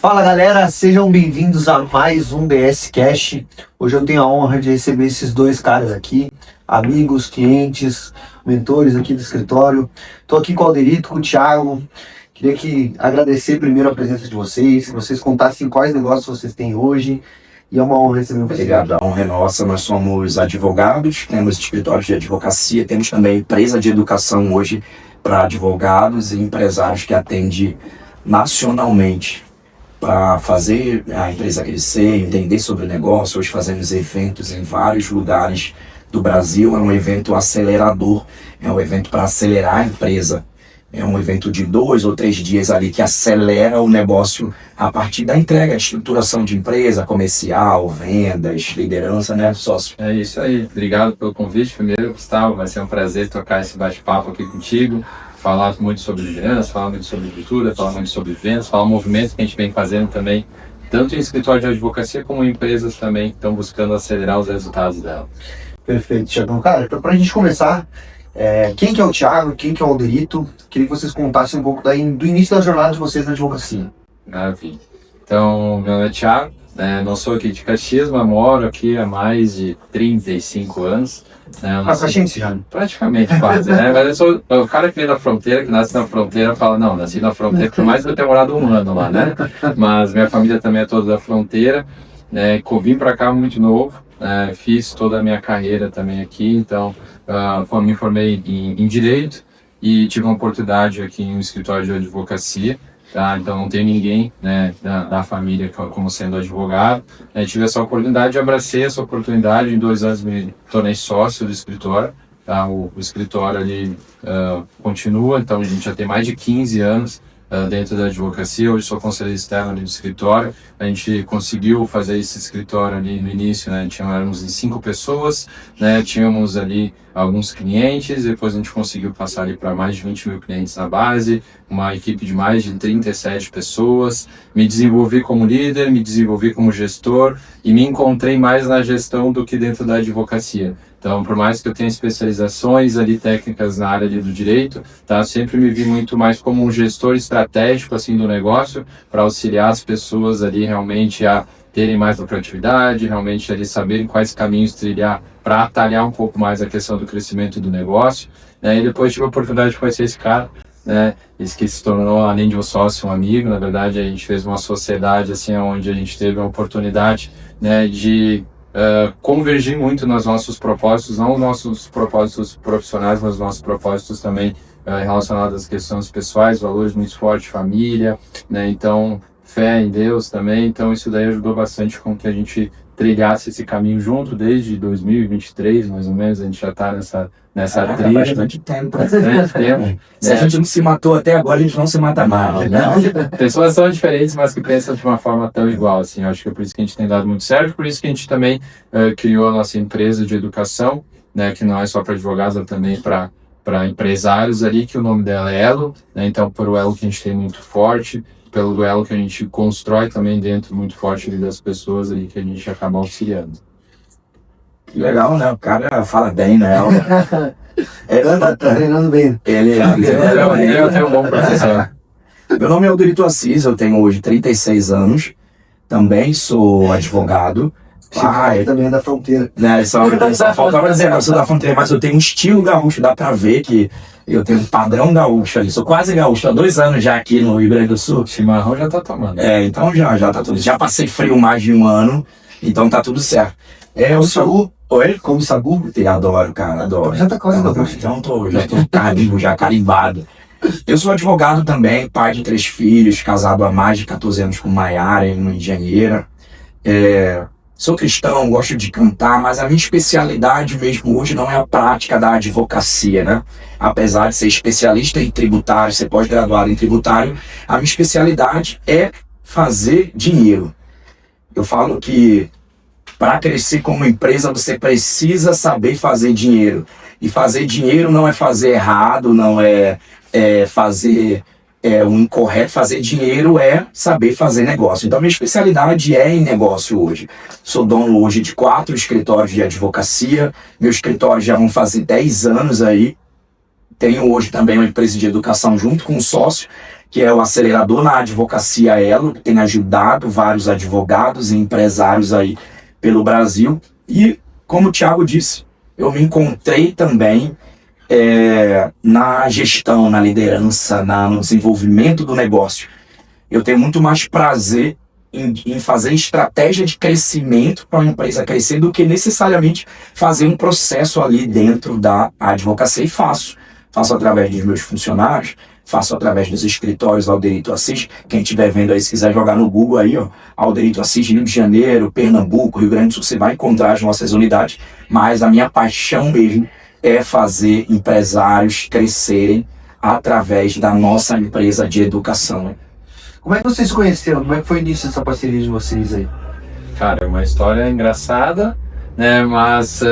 Fala galera, sejam bem-vindos a mais um DS Cash. Hoje eu tenho a honra de receber esses dois caras aqui, amigos, clientes, mentores aqui do escritório. Estou aqui com o Alderito, com o Thiago. Queria agradecer primeiro a presença de vocês, que vocês contassem quais negócios vocês têm hoje. E é uma honra receber vocês. Obrigado, a honra é nossa. Nós somos advogados, temos escritórios de advocacia, temos também empresa de educação hoje para advogados e empresários que atendem nacionalmente para fazer a empresa crescer, entender sobre o negócio. Hoje fazemos eventos em vários lugares do Brasil. É um evento acelerador, é um evento para acelerar a empresa. É um evento de 2 ou 3 dias ali que acelera o negócio a partir da entrega, estruturação de empresa, comercial, vendas, liderança, né, sócio? É isso aí. Obrigado pelo convite. Primeiro, Gustavo, vai ser um prazer tocar esse bate-papo aqui contigo, falar muito sobre liderança, falar muito sobre cultura, falar muito sobre vendas, falar movimentos que a gente vem fazendo também, tanto em escritório de advocacia como em empresas também que estão buscando acelerar os resultados dela. Perfeito, Thiago. Cara, então, pra gente começar, quem que é o Thiago, quem que é o Alderito? Queria que vocês contassem um pouco do início da jornada de vocês na advocacia. Maravilha. Então, meu nome é Thiago, não sou aqui de Caxias, mas moro aqui há mais de 35 anos. Caxiense já. Praticamente quase, né? Mas eu sou o cara que vem da fronteira, que nasce na fronteira, fala, não, nasci na fronteira, por mais que eu tenha morado 1 ano lá, né? Mas minha família também é toda da fronteira, né? Vim pra cá muito novo, fiz toda a minha carreira também aqui, então me formei em Direito e tive uma oportunidade aqui em um escritório de advocacia. Tá, então não tem ninguém, né, da família como sendo advogado. Tive essa oportunidade, abracei essa oportunidade, em 2 anos me tornei sócio do escritório. Tá? O escritório ali continua, então a gente já tem mais de 15 anos dentro da advocacia. Hoje sou conselheiro externo ali do escritório. A gente conseguiu fazer esse escritório ali no início, né? Éramos em 5 pessoas, né? Tínhamos ali alguns clientes, depois a gente conseguiu passar ali para mais de 20 mil clientes na base, uma equipe de mais de 37 pessoas. Me desenvolvi como líder, me desenvolvi como gestor e me encontrei mais na gestão do que dentro da advocacia. Então, por mais que eu tenha especializações ali técnicas na área ali do direito, tá? Sempre me vi muito mais como um gestor estratégico assim do negócio, para auxiliar as pessoas ali realmente a terem mais lucratividade, realmente ali saberem quais caminhos trilhar para atalhar um pouco mais a questão do crescimento do negócio. E depois tive a oportunidade de conhecer esse cara, né? Esse que se tornou, além de um sócio, um amigo. Na verdade, a gente fez uma sociedade assim, onde a gente teve a oportunidade, né, de convergir muito nos nossos propósitos, não os nossos propósitos profissionais, mas os nossos propósitos também relacionados às questões pessoais, valores muito fortes, família, né? Então, fé em Deus também. Então, isso daí ajudou bastante com que a gente trilhasse esse caminho junto desde 2023, mais ou menos. A gente já está nessa trilha. Bastante tempo. Se a gente não se matou até agora, a gente não se mata mais, né? Pessoas são diferentes, mas que pensam de uma forma tão igual, assim. Eu acho que é por isso que a gente tem dado muito certo, por isso que a gente também criou a nossa empresa de educação, né, que não é só para advogados, é também para empresários ali, que o nome dela é Elo, né? Então, por o elo que a gente tem muito forte, pelo duelo que a gente constrói também dentro muito forte ali das pessoas ali que a gente acaba auxiliando. Que legal, né? O cara fala bem, né? Tá treinando bem. Eu tenho um bom professor. Meu nome é Alderito Assis, eu tenho hoje 36 anos, também sou advogado. Também é da fronteira. Né, só faltava dizer, eu sou da fronteira, mas eu tenho um estilo gaúcho, dá pra ver que eu tenho um padrão gaúcho ali. Sou quase gaúcho, há 2 anos já aqui no Rio Grande do Sul. Chimarrão já tá tomando. Então já tá tudo. Já passei frio mais de 1 ano, então tá tudo certo. Eu sou... Oi? Como sagu? Eu adoro, cara, adoro. Já tá quase gaúcho. Então já tô carimbado. Eu sou advogado também, pai de 3 filhos, casado há mais de 14 anos com Maiara, uma engenheira. Sou cristão, gosto de cantar, mas a minha especialidade mesmo hoje não é a prática da advocacia, né? Apesar de ser especialista em tributário, ser pós-graduado em tributário, a minha especialidade é fazer dinheiro. Eu falo que para crescer como empresa você precisa saber fazer dinheiro. E fazer dinheiro não é fazer errado, não é fazer... o incorreto. Fazer dinheiro é saber fazer negócio. Então, minha especialidade é em negócio hoje. Sou dono hoje de 4 escritórios de advocacia. Meus escritórios já vão fazer 10 anos aí. Tenho hoje também uma empresa de educação junto com um sócio. que é o acelerador na advocacia Elo, que tem ajudado vários advogados e empresários aí pelo Brasil. E, como o Thiago disse, eu me encontrei também na gestão, na liderança, no desenvolvimento do negócio. Eu tenho muito mais prazer em fazer estratégia de crescimento para uma empresa crescer do que necessariamente fazer um processo ali dentro da advocacia. E faço através dos meus funcionários, faço através dos escritórios Alderito Assis. Quem estiver vendo aí, se quiser jogar no Google aí, ó, Alderito Assis, Rio de Janeiro, Pernambuco, Rio Grande do Sul, você vai encontrar as nossas unidades, mas a minha paixão mesmo é fazer empresários crescerem através da nossa empresa de educação, né? Como é que vocês se conheceram? Como é que foi o início dessa parceria de vocês aí? Cara, é uma história engraçada, né? Mas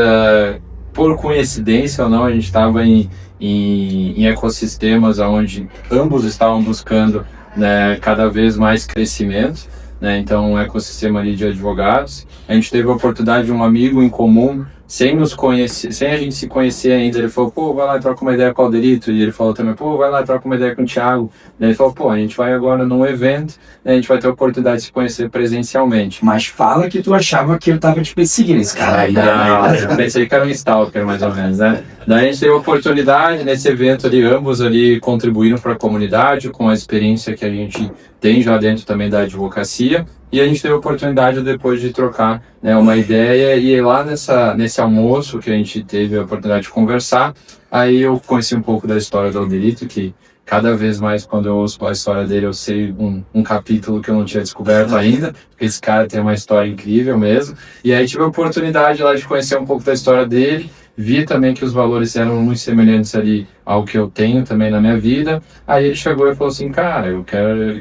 por coincidência ou não, a gente estava em ecossistemas onde ambos estavam buscando, né, cada vez mais crescimento, né? Então, um ecossistema ali de advogados. A gente teve a oportunidade de um amigo em comum, sem nos conhecer, sem a gente se conhecer ainda. Ele falou, pô, vai lá e troca uma ideia com o Alderito. E ele falou também, pô, vai lá e troca uma ideia com o Thiago. E ele falou, pô, a gente vai agora num evento, né, a gente vai ter a oportunidade de se conhecer presencialmente. Mas fala que tu achava que eu tava te perseguindo esse cara aí. Não, eu pensei que era um stalker, mais ou menos, né? Daí a gente teve a oportunidade nesse evento ali, ambos ali contribuindo para a comunidade, com a experiência que a gente tem já dentro também da advocacia. E a gente teve a oportunidade depois de trocar, né, uma ideia, e lá nesse almoço que a gente teve a oportunidade de conversar, aí eu conheci um pouco da história do Alderito, que cada vez mais quando eu ouço a história dele eu sei um capítulo que eu não tinha descoberto ainda, porque esse cara tem uma história incrível mesmo. E aí tive a oportunidade lá de conhecer um pouco da história dele, vi também que os valores eram muito semelhantes ali ao que eu tenho também na minha vida. Aí ele chegou e falou assim, cara, eu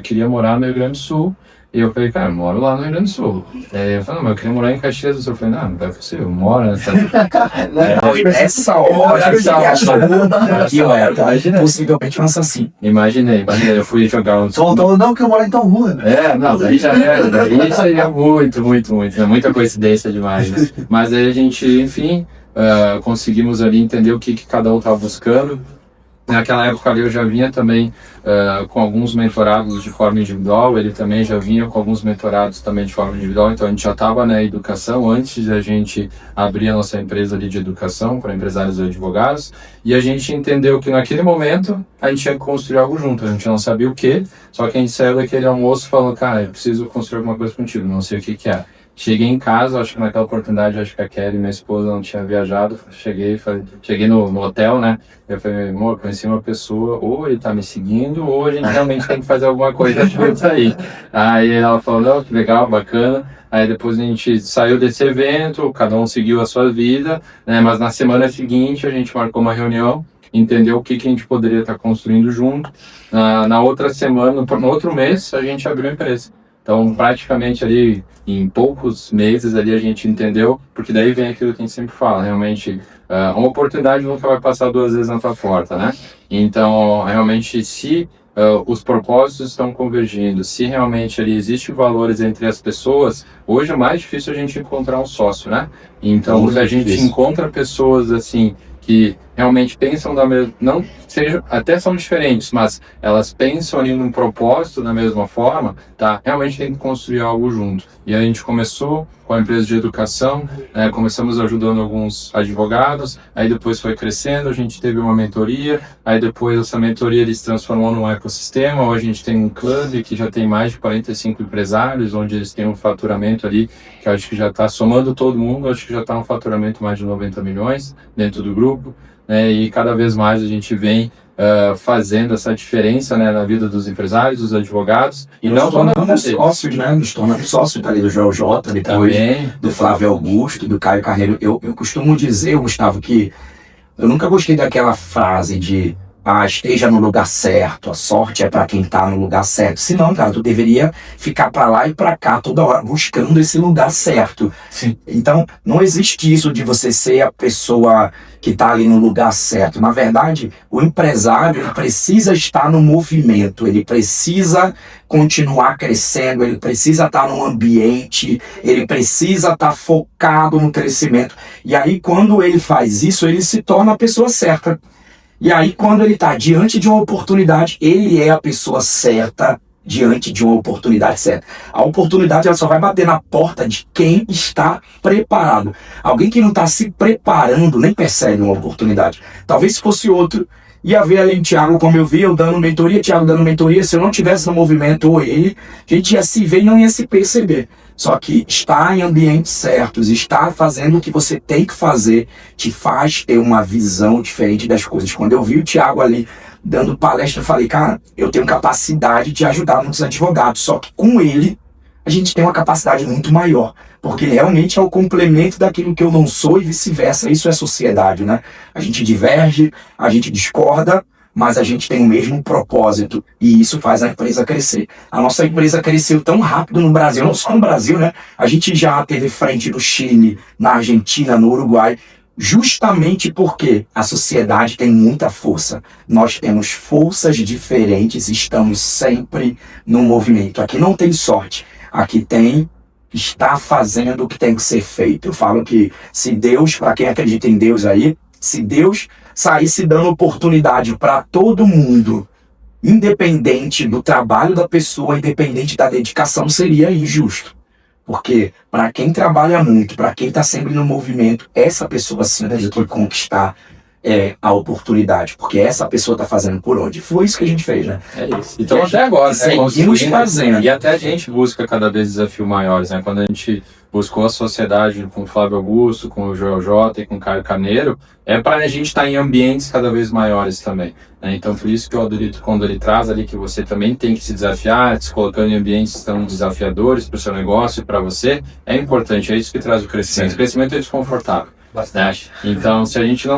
queria morar no Rio Grande do Sul. E eu falei, cara, eu moro lá no Rio Grande do Sul. Aí eu falei, não, mas eu queria morar em Caxias do Sul. Eu falei, não é possível, eu moro nessa... Essa hora que aqui eu era possivelmente um assassino. Imaginei, eu fui jogar um... Só não que eu moro em tal rua, né? Não, daí já era, daí seria muito, né? Muita coincidência demais, né? Mas aí a gente, enfim, conseguimos ali entender o que cada um estava buscando. Naquela época ali eu já vinha também com alguns mentorados de forma individual, ele também já vinha com alguns mentorados também de forma individual, então a gente já estava na educação antes de a gente abrir a nossa empresa ali de educação para empresários e advogados, e a gente entendeu que naquele momento a gente tinha que construir algo junto, a gente não sabia o que, só que a gente saiu daquele almoço falando, cara, eu preciso construir alguma coisa contigo, não sei o que é. Cheguei em casa, acho que naquela oportunidade, acho que a Kelly, minha esposa, não tinha viajado. Cheguei no hotel, né? Eu falei, amor, conheci uma pessoa, ou ele tá me seguindo, ou a gente realmente tem que fazer alguma coisa juntos aí. Aí ela falou, não, que legal, bacana. Aí depois a gente saiu desse evento, cada um seguiu a sua vida, né? Mas na semana seguinte a gente marcou uma reunião, entendeu o que a gente poderia estar construindo junto. Na outra semana, no outro mês, a gente abriu a empresa. Então, praticamente ali, em poucos meses ali a gente entendeu, porque daí vem aquilo que a gente sempre fala, realmente, uma oportunidade nunca vai passar duas vezes na tua porta, né? Então, realmente, se os propósitos estão convergindo, se realmente ali existem valores entre as pessoas, hoje é mais difícil a gente encontrar um sócio, né? Então, se a gente encontra pessoas assim, que realmente pensam da mesma, não sejam, até são diferentes, mas elas pensam ali num propósito da mesma forma, tá? Realmente tem que construir algo junto. E a gente começou com a empresa de educação, né? Começamos ajudando alguns advogados, aí depois foi crescendo, a gente teve uma mentoria, aí depois essa mentoria ele se transformou num ecossistema. Hoje a gente tem um clube que já tem mais de 45 empresários, onde eles têm um faturamento ali, que acho que já está somando todo mundo, acho que já está um faturamento mais de 90 milhões dentro do grupo, né? E cada vez mais a gente vem fazendo essa diferença, né, na vida dos empresários, dos advogados. E não só nos sócios, né? Nos tornamos sócios ali do Joel J, depois do Flávio Augusto, do Caio Carneiro. Eu costumo dizer, Gustavo, que eu nunca gostei daquela frase de esteja no lugar certo, a sorte é para quem tá no lugar certo. Se não, cara, tu deveria ficar para lá e para cá toda hora buscando esse lugar certo. Sim. Então, não existe isso de você ser a pessoa que tá ali no lugar certo. Na verdade, o empresário ele precisa estar no movimento, ele precisa continuar crescendo, ele precisa estar num ambiente, ele precisa estar focado no crescimento. E aí, quando ele faz isso, ele se torna a pessoa certa. E aí, quando ele está diante de uma oportunidade, ele é a pessoa certa diante de uma oportunidade certa. A oportunidade ela só vai bater na porta de quem está preparado. Alguém que não está se preparando nem percebe uma oportunidade. Talvez se fosse outro, ia ver ali o Thiago, como eu vi, eu dando mentoria, Thiago dando mentoria, se eu não tivesse no movimento ou ele, a gente ia se ver e não ia se perceber. Só que estar em ambientes certos, estar fazendo o que você tem que fazer, te faz ter uma visão diferente das coisas. Quando eu vi o Thiago ali dando palestra, eu falei, cara, eu tenho capacidade de ajudar muitos advogados, só que com ele, a gente tem uma capacidade muito maior, porque ele realmente é o complemento daquilo que eu não sou e vice-versa. Isso é sociedade, né? A gente diverge, a gente discorda, mas a gente tem o mesmo propósito e isso faz a empresa crescer. A nossa empresa cresceu tão rápido no Brasil, não só no Brasil, né? A gente já teve frente no Chile, na Argentina, no Uruguai, justamente porque a sociedade tem muita força. Nós temos forças diferentes, estamos sempre no movimento. Aqui não tem sorte, aqui tem está fazendo o que tem que ser feito. Eu falo que se Deus, para quem acredita em Deus aí, se Deus saísse dando oportunidade para todo mundo, independente do trabalho da pessoa, independente da dedicação, seria injusto. Porque para quem trabalha muito, para quem está sempre no movimento, essa pessoa sim tem que conquistar a oportunidade. Porque essa pessoa está fazendo por onde? Foi isso que a gente fez, né? É isso. Então até agora, né? Seguimos fazendo. E até a gente busca cada vez desafios maiores, né? Quando a gente buscou a sociedade com o Flávio Augusto, com o Joel J e com o Caio Carneiro, é para a gente estar em ambientes cada vez maiores também, né? Então por isso que o Adorito, quando ele traz ali que você também tem que se desafiar, se colocando em ambientes tão desafiadores para o seu negócio e para você, é importante, é isso que traz o crescimento. Sim. O crescimento é desconfortável. Bastante. Então, se a gente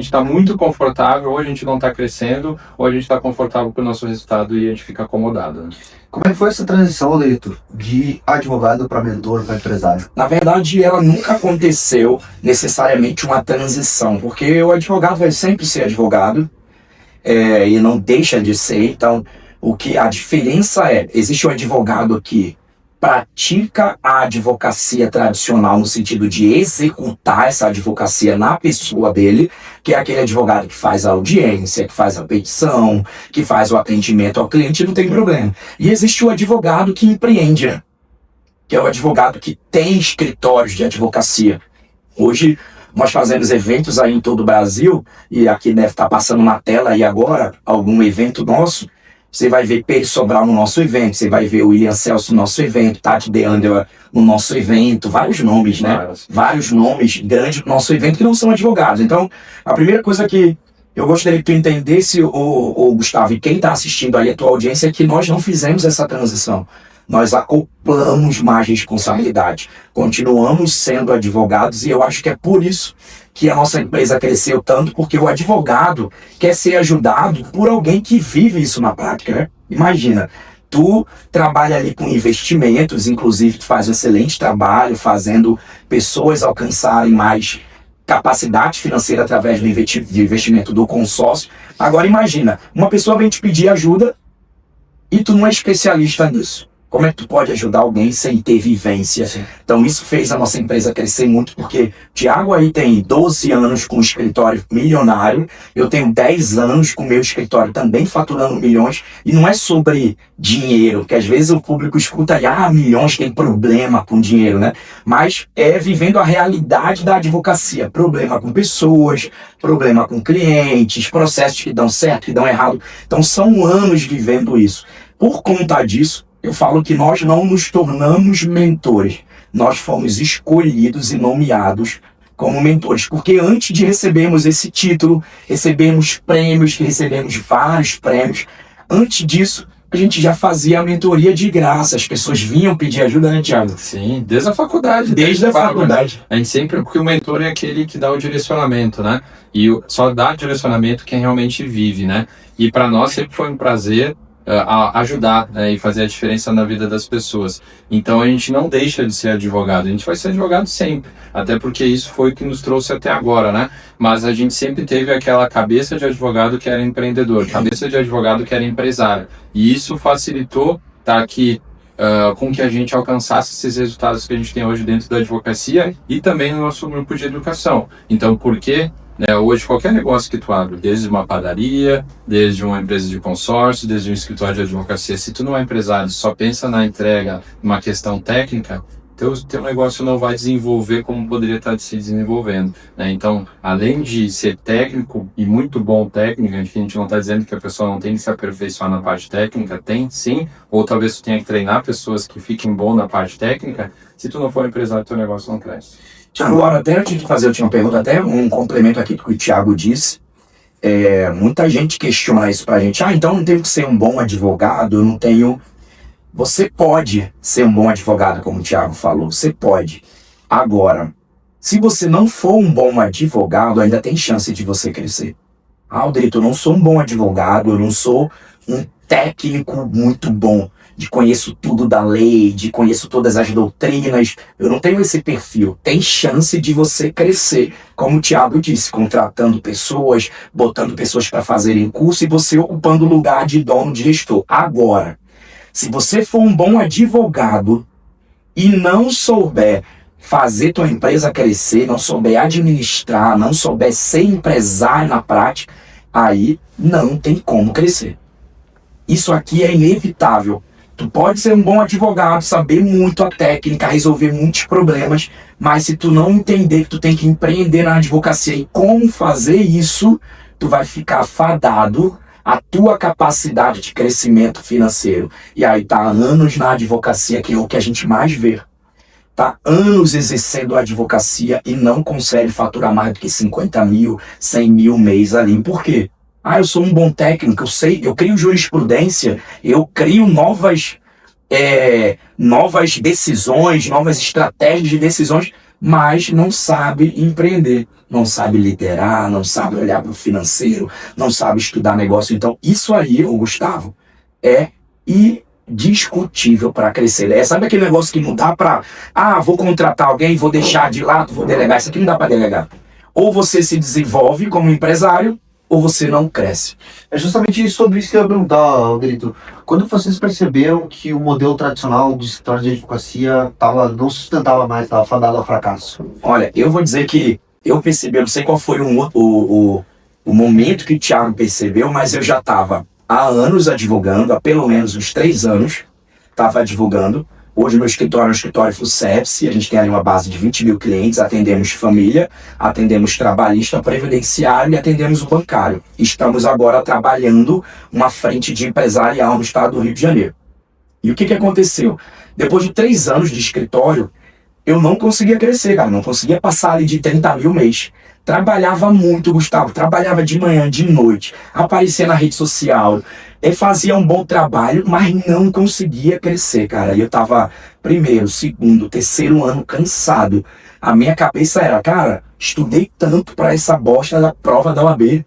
está muito confortável, ou a gente não está crescendo, ou a gente está confortável com o nosso resultado e a gente fica acomodado, né? Como é que foi essa transição, Adorito, de advogado para mentor, para empresário? Na verdade, ela nunca aconteceu necessariamente uma transição, porque o advogado vai sempre ser advogado, e não deixa de ser. Então, o que a diferença existe um advogado que pratica a advocacia tradicional no sentido de executar essa advocacia na pessoa dele, que é aquele advogado que faz a audiência, que faz a petição, que faz o atendimento ao cliente, não tem problema. E existe o advogado que empreende, né? Que é o advogado que tem escritórios de advocacia. Hoje nós fazemos eventos aí em todo o Brasil, e aqui deve estar passando na tela aí agora algum evento nosso. Você vai ver Pedro Sobral no nosso evento, você vai ver o William Celso no nosso evento, Tati Deandela no nosso evento, vários nomes, né? Vários nomes grandes no nosso evento que não são advogados. Então, a primeira coisa que eu gostaria que tu entendesse, o Gustavo, e quem está assistindo aí a tua audiência, é que nós não fizemos essa transição. Nós acoplamos mais responsabilidade. Continuamos sendo advogados e eu acho que é por isso que a nossa empresa cresceu tanto, porque o advogado quer ser ajudado por alguém que vive isso na prática, né? Imagina, tu trabalha ali com investimentos, inclusive tu faz um excelente trabalho fazendo pessoas alcançarem mais capacidade financeira através do investimento do consórcio. Agora imagina, uma pessoa vem te pedir ajuda e tu não é especialista nisso. Como é que tu pode ajudar alguém sem ter vivência? Sim. Então isso fez a nossa empresa crescer muito, porque o Thiago aí tem 12 anos com um escritório milionário, eu tenho 10 anos com o meu escritório também faturando milhões, e não é sobre dinheiro, porque às vezes o público escuta aí, milhões tem problema com dinheiro, né? Mas é vivendo a realidade da advocacia, problema com pessoas, problema com clientes, processos que dão certo, que dão errado. Então são anos vivendo isso. Por conta disso, eu falo que nós não nos tornamos mentores, nós fomos escolhidos e nomeados como mentores, porque antes de recebermos esse título, recebemos prêmios, recebemos vários prêmios, antes disso, a gente já fazia a mentoria de graça, as pessoas vinham pedir ajuda, né, Thiago? Sim, desde a faculdade. Desde a faculdade. A gente sempre, porque o mentor é aquele que dá o direcionamento, né? E só dá direcionamento quem realmente vive, né? E para nós sempre foi um prazer ajudar, né, e fazer a diferença na vida das pessoas. Então a gente não deixa de ser advogado, a gente vai ser advogado sempre, até porque isso foi o que nos trouxe até agora, né? Mas a gente sempre teve aquela cabeça de advogado que era empreendedor, cabeça de advogado que era empresário, e isso facilitou aqui com que a gente alcançasse esses resultados que a gente tem hoje dentro da advocacia e também no nosso grupo de educação. Então, por que né? Hoje, qualquer negócio que tu abre, desde uma padaria, desde uma empresa de consórcio, desde um escritório de advocacia, se tu não é empresário, só pensa na entrega, uma questão técnica, teu negócio não vai desenvolver como poderia estar se desenvolvendo, né? Então, além de ser técnico e muito bom técnico, a gente não está dizendo que a pessoa não tem que se aperfeiçoar na parte técnica, tem sim, ou talvez tu tenha que treinar pessoas que fiquem bom na parte técnica. Se tu não for empresário, teu negócio não cresce. Agora, até antes de fazer a última pergunta, até um complemento aqui do que o Thiago disse. Muita gente questiona isso pra gente. Então não tenho que ser um bom advogado, eu não tenho... Você pode ser um bom advogado, como o Thiago falou, você pode. Agora, se você não for um bom advogado, ainda tem chance de você crescer. Alderito, eu não sou um bom advogado, eu não sou um técnico muito bom, de conheço tudo da lei, de conheço todas as doutrinas, eu não tenho esse perfil. Tem chance de você crescer, como o Thiago disse, contratando pessoas, botando pessoas para fazerem curso e você ocupando o lugar de dono, de gestor. Agora, se você for um bom advogado e não souber fazer tua empresa crescer, não souber administrar, não souber ser empresário na prática, aí não tem como crescer. Isso aqui é inevitável. Tu pode ser um bom advogado, saber muito a técnica, resolver muitos problemas, mas se tu não entender que tu tem que empreender na advocacia e como fazer isso, tu vai ficar fadado à tua capacidade de crescimento financeiro. E aí tá anos na advocacia, que é o que a gente mais vê. Tá anos exercendo a advocacia e não consegue faturar mais do que 50 mil, 100 mil mês ali. Por quê? Eu sou um bom técnico, eu sei, eu crio jurisprudência, eu crio novas decisões, novas estratégias de decisões, mas não sabe empreender, não sabe liderar, não sabe olhar para o financeiro, não sabe estudar negócio. Então, isso aí, ô Gustavo, é indiscutível para crescer. Sabe aquele negócio que não dá para, vou contratar alguém, vou deixar de lado, vou delegar. Isso aqui não dá para delegar. Ou você se desenvolve como empresário, ou você não cresce. É justamente sobre isso que eu ia perguntar, Alderito. Quando vocês perceberam que o modelo tradicional de escritório de advocacia não sustentava mais, estava fadado ao fracasso? Olha, eu vou dizer que eu percebi, eu não sei qual foi o momento que o Thiago percebeu, mas eu já estava há anos advogando, há pelo menos uns 3 anos, estava advogando. Hoje meu escritório é um escritório FUSEPS, a gente tem ali uma base de 20 mil clientes, atendemos família, atendemos trabalhista, previdenciário e atendemos o bancário. Estamos agora trabalhando uma frente de empresarial no estado do Rio de Janeiro. E o que aconteceu? Depois de 3 anos de escritório, eu não conseguia crescer, cara, não conseguia passar ali de 30 mil mês. Trabalhava muito, Gustavo, trabalhava de manhã, de noite, aparecia na rede social, fazia um bom trabalho, mas não conseguia crescer, cara. E eu tava primeiro, segundo, terceiro ano cansado. A minha cabeça era, cara, estudei tanto para essa bosta da prova da OAB.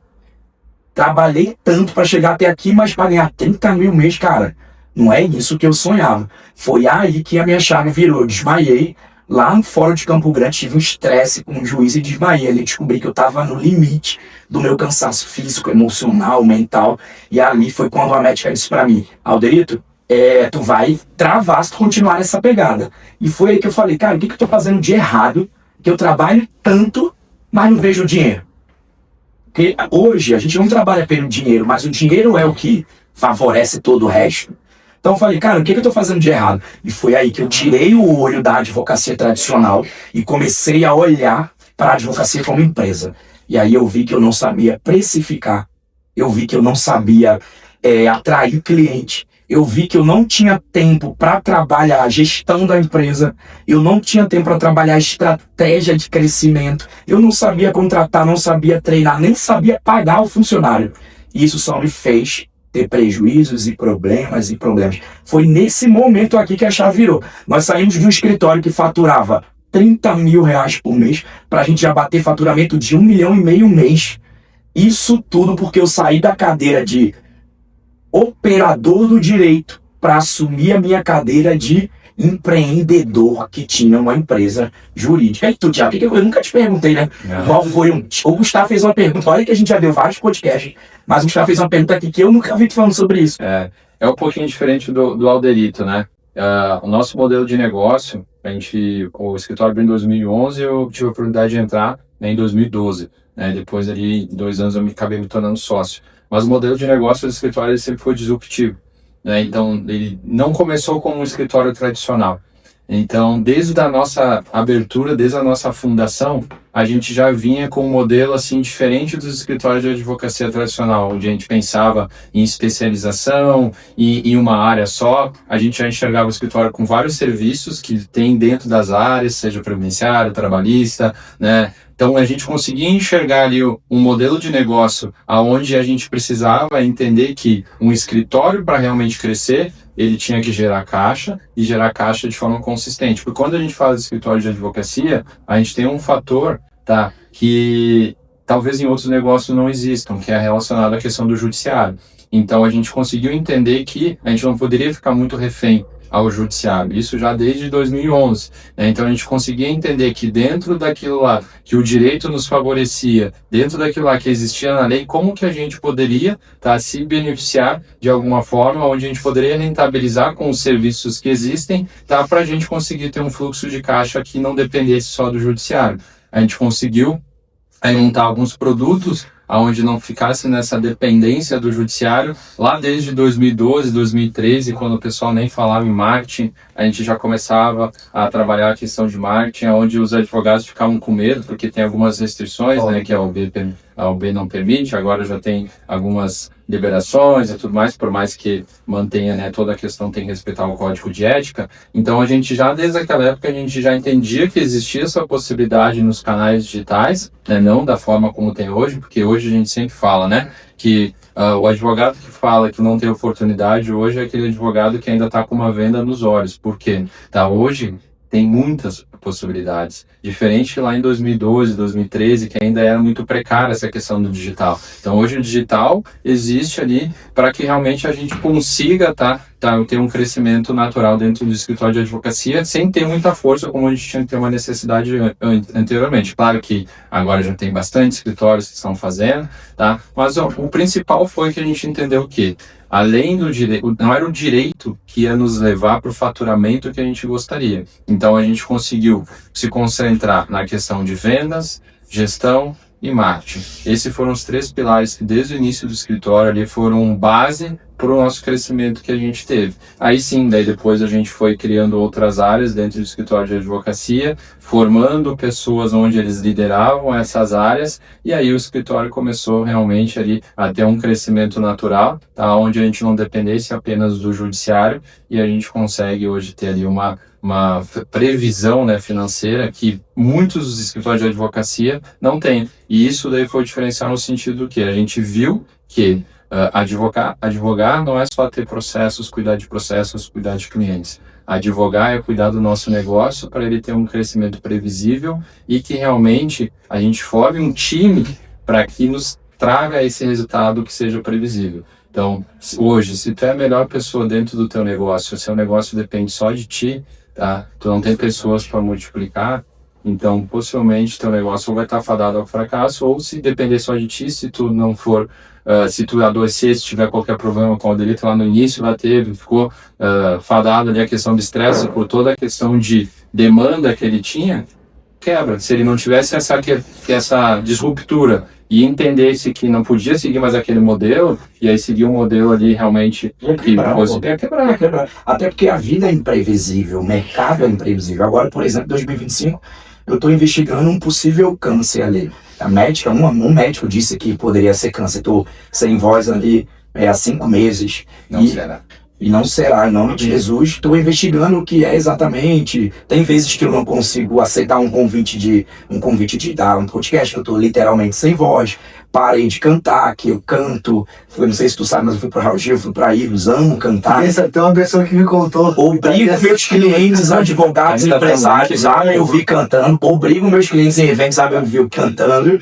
Trabalhei tanto para chegar até aqui, mas para ganhar 30 mil mês, cara, não é isso que eu sonhava. Foi aí que a minha chave virou, eu desmaiei. Lá no Fórum de Campo Grande, tive um estresse com o juiz e desmaiei. Ali descobri que eu estava no limite do meu cansaço físico, emocional, mental. E ali foi quando a médica disse para mim, Alderito, tu vai travar se tu continuar nessa pegada. E foi aí que eu falei, cara, o que eu tô fazendo de errado? Que eu trabalho tanto, mas não vejo o dinheiro. Porque hoje a gente não trabalha pelo dinheiro, mas o dinheiro é o que favorece todo o resto. Então eu falei, cara, o que eu tô fazendo de errado? E foi aí que eu tirei o olho da advocacia tradicional e comecei a olhar para a advocacia como empresa. E aí eu vi que eu não sabia precificar, eu vi que eu não sabia atrair cliente, eu vi que eu não tinha tempo para trabalhar a gestão da empresa, eu não tinha tempo para trabalhar a estratégia de crescimento, eu não sabia contratar, não sabia treinar, nem sabia pagar o funcionário. E isso só me fez ter prejuízos e problemas. Foi nesse momento aqui que a chave virou. Nós saímos de um escritório que faturava 30 mil reais por mês para a gente já bater faturamento de 1,5 milhão mês. Isso tudo porque eu saí da cadeira de operador do direito para assumir a minha cadeira de empreendedor que tinha uma empresa jurídica. E tu, Thiago, eu nunca te perguntei, né? Qual foi o Gustavo fez uma pergunta, olha que a gente já deu vários podcasts, mas o Gustavo fez uma pergunta aqui que eu nunca vi te falando sobre isso. É um pouquinho diferente do Alderito, né? O nosso modelo de negócio, o escritório abriu em 2011, eu tive a oportunidade de entrar né, em 2012. Né? Depois ali, em 2 anos, eu acabei me tornando sócio. Mas o modelo de negócio do escritório ele sempre foi disruptivo. Né? Então, ele não começou como um escritório tradicional. Então, desde a nossa abertura, desde a nossa fundação, a gente já vinha com um modelo assim diferente dos escritórios de advocacia tradicional, onde a gente pensava em especialização, em uma área só. A gente já enxergava o escritório com vários serviços que tem dentro das áreas, seja previdenciário, trabalhista, né? Então, a gente conseguia enxergar ali um modelo de negócio onde a gente precisava entender que um escritório, para realmente crescer, ele tinha que gerar caixa e gerar caixa de forma consistente. Porque quando a gente fala de escritório de advocacia, a gente tem um fator, tá, que talvez em outros negócios não existam, que é relacionado à questão do judiciário. Então, a gente conseguiu entender que a gente não poderia ficar muito refém ao judiciário, isso já desde 2011, né? Então a gente conseguia entender que dentro daquilo lá que o direito nos favorecia, dentro daquilo lá que existia na lei, como que a gente poderia se beneficiar de alguma forma, onde a gente poderia rentabilizar com os serviços que existem, para a gente conseguir ter um fluxo de caixa que não dependesse só do judiciário. A gente conseguiu montar alguns produtos onde não ficasse nessa dependência do judiciário. Lá desde 2012, 2013, quando o pessoal nem falava em marketing, a gente já começava a trabalhar a questão de marketing, onde os advogados ficavam com medo, porque tem algumas restrições, né, que a OAB não permite, agora já tem algumas liberações e tudo mais, por mais que mantenha, né, toda a questão tem que respeitar o código de ética. Então a gente já, desde aquela época, a gente já entendia que existia essa possibilidade nos canais digitais, né, não da forma como tem hoje, porque hoje a gente sempre fala, né, que o advogado que fala que não tem oportunidade hoje é aquele advogado que ainda está com uma venda nos olhos. Por quê? Hoje tem muitas possibilidades. Diferente lá em 2012, 2013, que ainda era muito precária essa questão do digital. Então hoje o digital existe ali para que realmente a gente consiga ter um crescimento natural dentro do escritório de advocacia, sem ter muita força como a gente tinha que ter uma necessidade anteriormente. Claro que agora já tem bastante escritórios que estão fazendo, mas o principal foi que a gente entendeu que além do direito, não era o direito que ia nos levar para o faturamento que a gente gostaria. Então a gente conseguiu se concentrar na questão de vendas, gestão e marketing. Esses foram os 3 pilares que desde o início do escritório ali foram base para o nosso crescimento que a gente teve. Aí sim, daí depois a gente foi criando outras áreas dentro do escritório de advocacia, formando pessoas onde eles lideravam essas áreas, e aí o escritório começou realmente ali a ter um crescimento natural, onde a gente não dependesse apenas do judiciário, e a gente consegue hoje ter ali uma previsão, né, financeira que muitos dos escritórios de advocacia não têm. E isso daí foi o diferencial no sentido que a gente viu que advogar não é só ter processos, cuidar de processos, cuidar de clientes. Advogar é cuidar do nosso negócio para ele ter um crescimento previsível e que realmente a gente forme um time para que nos traga esse resultado que seja previsível. Então, hoje, se tu é a melhor pessoa dentro do teu negócio, se o seu negócio depende só de ti, tu não tem pessoas para multiplicar, então possivelmente teu negócio ou vai estar fadado ao fracasso, ou se depender só de ti, se tu não for, se tu adoecer, se tiver qualquer problema com o delito lá no início, lá teve, ficou fadado ali a questão de estresse por toda a questão de demanda que ele tinha, quebra. Se ele não tivesse essa disruptura e entendesse que não podia seguir mais aquele modelo, e aí seguir um modelo ali realmente que fosse quebrar. Até porque a vida é imprevisível, o mercado é imprevisível. Agora, por exemplo, em 2025, eu estou investigando um possível câncer ali. A médica, um médico disse que poderia ser câncer. Estou sem voz ali há 5 meses. Não será. E não será, em nome de Jesus. Estou investigando o que é exatamente. Tem vezes que eu não consigo aceitar um convite de dar um podcast, que eu estou literalmente sem voz. Parei de cantar, que eu canto. Não sei se tu sabe, mas eu fui para Raul Gil, fui para Ives, amo cantar. Tem uma pessoa que me contou. Obrigo meus clientes, advogados, empresários, a me ouvir cantando. Obrigo meus clientes em eventos a me ouvir cantando.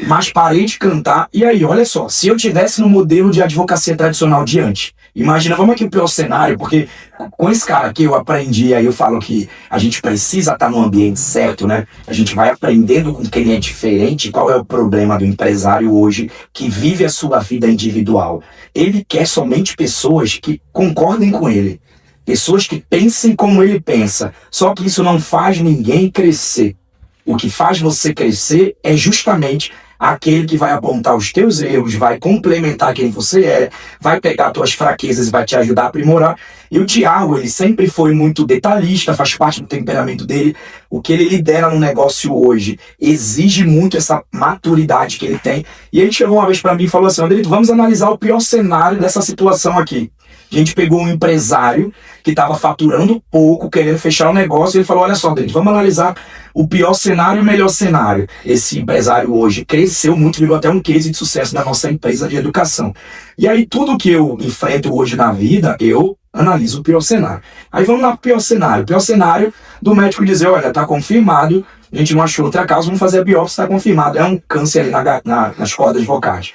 Mas parei de cantar. E aí, olha só, se eu tivesse no modelo de advocacia tradicional de antes, imagina, vamos aqui pro cenário, porque com esse cara aqui eu aprendi, aí eu falo que a gente precisa estar no ambiente certo, né? A gente vai aprendendo com quem é diferente, qual é o problema do empresário hoje que vive a sua vida individual. Ele quer somente pessoas que concordem com ele, pessoas que pensem como ele pensa, só que isso não faz ninguém crescer. O que faz você crescer é justamente aquele que vai apontar os teus erros, vai complementar quem você é, vai pegar tuas fraquezas e vai te ajudar a aprimorar. E o Thiago, ele sempre foi muito detalhista, faz parte do temperamento dele. O que ele lidera no negócio hoje exige muito essa maturidade que ele tem. E ele chegou uma vez para mim e falou assim: Anderito, vamos analisar o pior cenário dessa situação aqui. A gente pegou um empresário que estava faturando pouco, querendo fechar o negócio, e ele falou: olha só, Anderito, vamos analisar o pior cenário e o melhor cenário. Esse empresário hoje cresceu muito, virou até um case de sucesso da nossa empresa de educação. E aí tudo que eu enfrento hoje na vida, eu analiso o pior cenário. Aí vamos lá pro pior cenário. O pior cenário do médico dizer: olha, tá confirmado, a gente não achou outra causa, vamos fazer a biópsia, tá confirmado. É um câncer ali nas cordas vocais.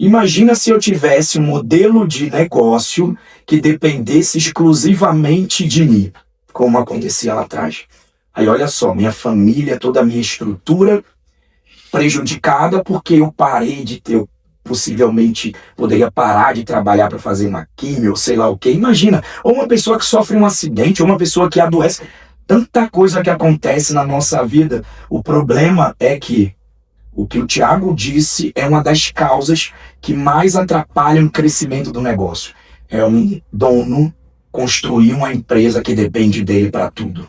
Imagina se eu tivesse um modelo de negócio que dependesse exclusivamente de mim, como acontecia lá atrás. Aí olha só, minha família, toda a minha estrutura prejudicada porque eu parei de ter, possivelmente poderia parar de trabalhar para fazer uma químio, sei lá o que. Imagina, ou uma pessoa que sofre um acidente, ou uma pessoa que adoece. Tanta coisa que acontece na nossa vida. O problema é que o que o Thiago disse é uma das causas que mais atrapalham o crescimento do negócio. É um dono construir uma empresa que depende dele para tudo.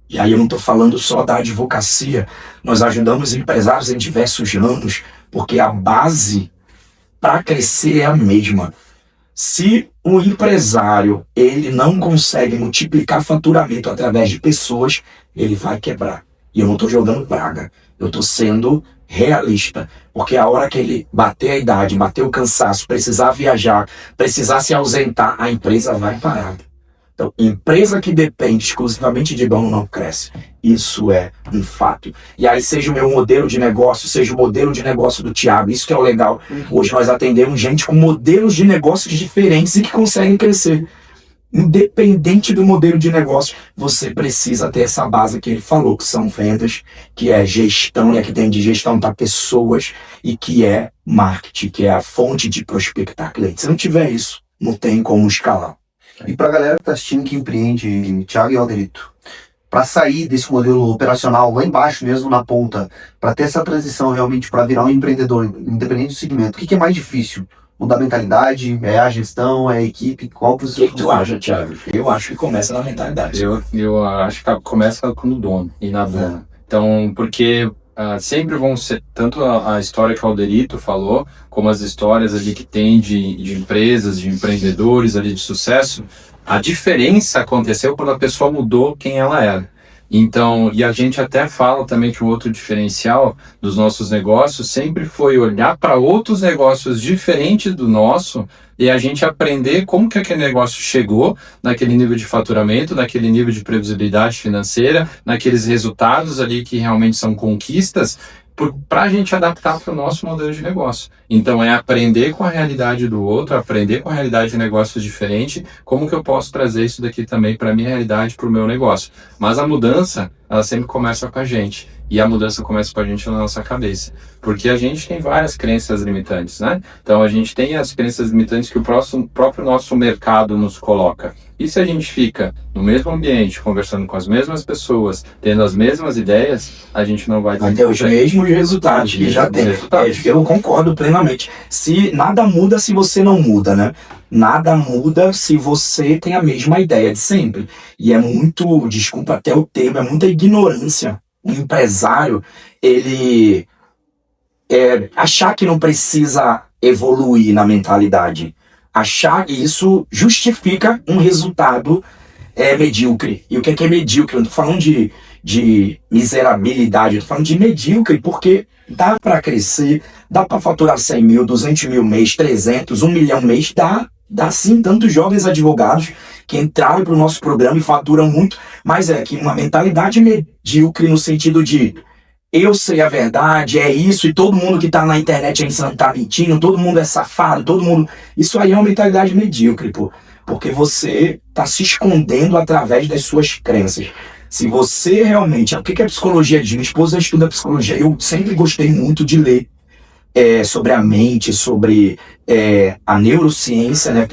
E aí eu não estou falando só da advocacia. Nós ajudamos empresários em diversos ramos, porque a base para crescer é a mesma. Se o empresário ele não consegue multiplicar faturamento através de pessoas, ele vai quebrar. E eu não estou jogando praga. Eu estou sendo realista, porque a hora que ele bater a idade, bater o cansaço, precisar viajar, precisar se ausentar, a empresa vai parar. Então, empresa que depende exclusivamente de dono não cresce. Isso é um fato. E aí, seja o meu modelo de negócio, seja o modelo de negócio do Thiago, isso que é o legal. Hoje nós atendemos gente com modelos de negócios diferentes e que conseguem crescer. Independente do modelo de negócio, você precisa ter essa base que ele falou, que são vendas, que é gestão, e aqui tem de gestão para pessoas, e que é marketing, que é a fonte de prospectar clientes. Se não tiver isso, não tem como escalar. E para a galera que está assistindo, que empreende, Thiago e Alderito, para sair desse modelo operacional lá embaixo mesmo na ponta, para ter essa transição realmente para virar um empreendedor, independente do segmento, o que é mais difícil? Mudar a mentalidade? É a gestão? É a equipe? Qual você... O que tu acha, Thiago? Eu acho que começa na mentalidade. Eu acho que começa com o dono e na dona. Então, porque sempre vão ser, tanto a história que o Alderito falou, como as histórias ali que tem de empresas, de empreendedores ali de sucesso, a diferença aconteceu quando a pessoa mudou quem ela era. Então, e a gente até fala também que o outro diferencial dos nossos negócios sempre foi olhar para outros negócios diferentes do nosso e a gente aprender como que aquele negócio chegou naquele nível de faturamento, naquele nível de previsibilidade financeira, naqueles resultados ali que realmente são conquistas, para a gente adaptar para o nosso modelo de negócio. Então é aprender com a realidade do outro, aprender com a realidade de negócios diferente, como que eu posso trazer isso daqui também para a minha realidade, para o meu negócio. Mas a mudança, ela sempre começa com a gente. E a mudança começa com a gente na nossa cabeça. Porque a gente tem várias crenças limitantes, né? Então a gente tem as crenças limitantes que o próprio nosso mercado nos coloca. E se a gente fica no mesmo ambiente, conversando com as mesmas pessoas, tendo as mesmas ideias, a gente não vai ter os mesmos resultados que já tem. Eu concordo plenamente. Se nada muda se você não muda, né? Nada muda se você tem a mesma ideia de sempre. E é muito, desculpa até o termo, é muita ignorância. Um empresário, ele achar que não precisa evoluir na mentalidade. Achar que isso justifica um resultado medíocre. E o que é medíocre? Eu não tô falando de miserabilidade, eu tô falando de medíocre, porque dá para crescer, dá para faturar 100 mil, 200 mil mês, 300, 1 milhão mês, dá sim, tantos jovens advogados que entraram para o nosso programa e faturam muito, mas é que uma mentalidade medíocre no sentido de eu sei a verdade, é isso, e todo mundo que está na internet tá mentindo, todo mundo é safado, todo mundo... Isso aí é uma mentalidade medíocre, pô, porque você está se escondendo através das suas crenças. Se você realmente... O que a psicologia diz? Minha esposa estuda psicologia, eu sempre gostei muito de ler sobre a mente, sobre a neurociência, né?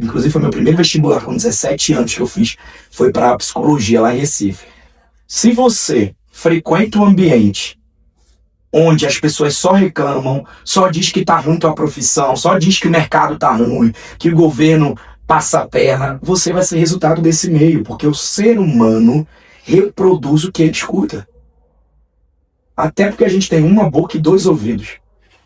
Inclusive foi meu primeiro vestibular com 17 anos que eu fiz, foi para psicologia lá em Recife. Se você frequenta um ambiente onde as pessoas só reclamam, só diz que tá ruim tua profissão, só diz que o mercado tá ruim, que o governo passa a perna, você vai ser resultado desse meio, porque o ser humano reproduz o que ele escuta. Até porque a gente tem uma boca e 2 ouvidos.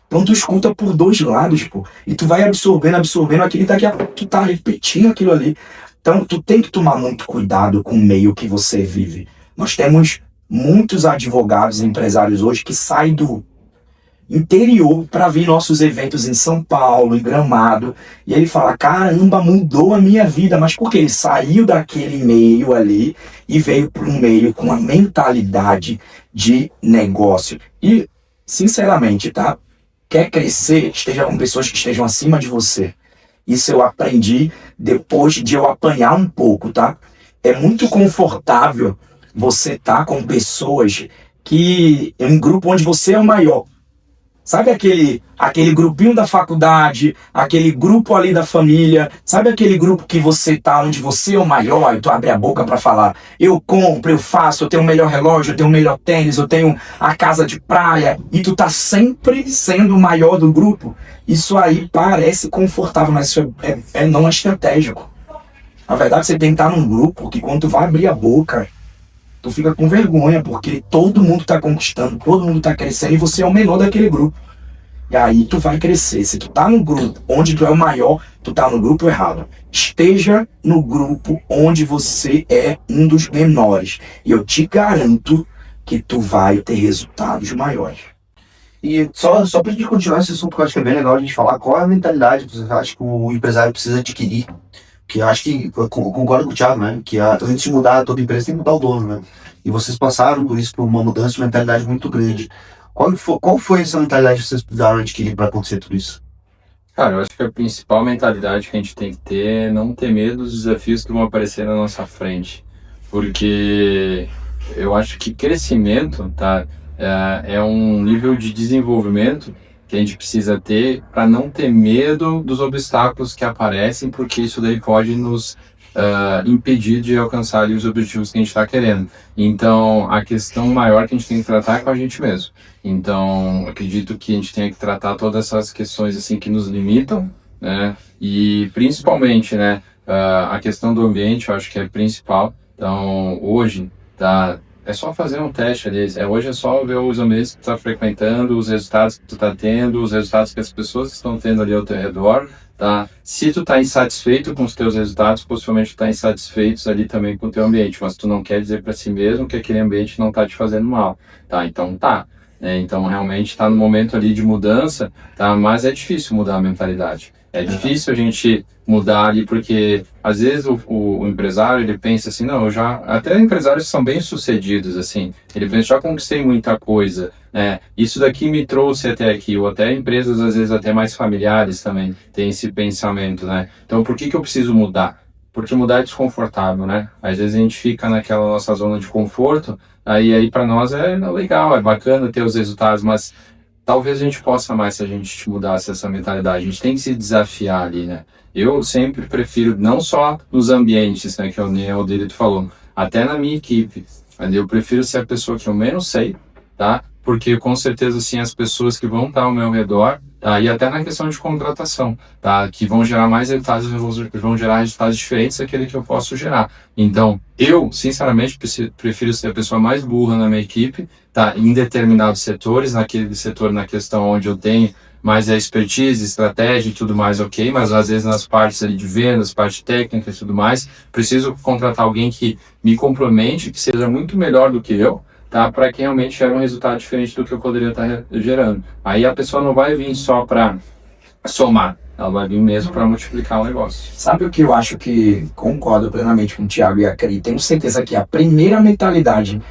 Então tu escuta por 2 lados, pô. E tu vai absorvendo aquilo e daqui a pouco tu tá repetindo aquilo ali. Então tu tem que tomar muito cuidado com o meio que você vive. Nós temos muitos advogados e empresários hoje que saem do interior para vir nossos eventos em São Paulo, em Gramado, e ele fala, caramba, mudou a minha vida, mas por quê? Ele saiu daquele meio ali e veio para um meio com uma mentalidade de negócio. E, sinceramente, tá? Quer crescer, esteja com pessoas que estejam acima de você. Isso eu aprendi depois de eu apanhar um pouco, tá? É muito confortável você estar com pessoas que em um grupo onde você é o maior. Sabe aquele grupinho da faculdade, aquele grupo ali da família, sabe aquele grupo que você tá onde você é o maior e tu abre a boca para falar, eu compro, eu faço, eu tenho o melhor relógio, eu tenho o melhor tênis, eu tenho a casa de praia, e tu tá sempre sendo o maior do grupo. Isso aí parece confortável, mas isso não é estratégico. Na verdade, você tem que estar num grupo que quando tu vai abrir a boca, tu fica com vergonha, porque todo mundo tá conquistando, todo mundo tá crescendo e você é o menor daquele grupo. E aí tu vai crescer. Se tu tá no grupo onde tu é o maior, tu tá no grupo errado. Esteja no grupo onde você é um dos menores. E eu te garanto que tu vai ter resultados maiores. E só pra gente continuar esse assunto, que eu acho que é bem legal a gente falar, qual é a mentalidade que você acha que o empresário precisa adquirir? Que eu acho que, eu concordo com o Thiago, né? Que antes de mudar toda empresa tem que mudar o dono, né? E vocês passaram por isso, por uma mudança de mentalidade muito grande. Qual foi essa mentalidade que vocês precisaram adquirir para acontecer tudo isso? Cara, eu acho que a principal mentalidade que a gente tem que ter é não ter medo dos desafios que vão aparecer na nossa frente. Porque eu acho que crescimento, tá, é um nível de desenvolvimento que a gente precisa ter para não ter medo dos obstáculos que aparecem, porque isso daí pode nos impedir de alcançar ali os objetivos que a gente está querendo. Então, a questão maior que a gente tem que tratar é com a gente mesmo. Então, acredito que a gente tenha que tratar todas essas questões assim que nos limitam, né? E principalmente, né, a questão do ambiente, eu acho que é principal. Então, hoje, tá, é só fazer um teste ali. Hoje é só ver os ambientes que tu está frequentando, os resultados que tu está tendo, os resultados que as pessoas estão tendo ali ao teu redor, tá? Se tu tá insatisfeito com os teus resultados, possivelmente tu tá insatisfeito ali também com o teu ambiente, mas tu não quer dizer para si mesmo que aquele ambiente não tá te fazendo mal, tá? Então tá. Então realmente está no momento ali de mudança, tá? Mas é difícil mudar a mentalidade. É difícil a gente mudar ali, porque às vezes o empresário, ele pensa assim, não, até empresários que são bem sucedidos, assim, ele pensa, já conquistei muita coisa, né? Isso daqui me trouxe até aqui, ou até empresas às vezes até mais familiares também tem esse pensamento, né? Então por que eu preciso mudar? Porque mudar é desconfortável, né? Às vezes a gente fica naquela nossa zona de conforto, aí para nós é legal, é bacana ter os resultados, mas talvez a gente possa mais se a gente mudasse essa mentalidade. A gente tem que se desafiar ali, né? Eu sempre prefiro, não só nos ambientes, né, que o Delito falou, até na minha equipe. Eu prefiro ser a pessoa que eu menos sei, tá? Porque com certeza, assim, as pessoas que vão estar ao meu redor, tá? E até na questão de contratação, tá? Que vão gerar mais resultados, vão gerar resultados diferentes daquele que eu posso gerar. Então, eu, sinceramente, prefiro ser a pessoa mais burra na minha equipe, tá? Em determinados setores, naquele setor, na questão onde eu tenho mais a expertise, estratégia e tudo mais, ok, mas às vezes nas partes ali de vendas, parte técnica e tudo mais, preciso contratar alguém que me complemente, que seja muito melhor do que eu, tá? Para que realmente gere um resultado diferente do que eu poderia estar gerando. Aí a pessoa não vai vir só para somar, ela vai vir mesmo para multiplicar o negócio. Sabe o que eu acho que concordo plenamente com o Thiago e a Cri? Tenho certeza que a primeira mentalidade,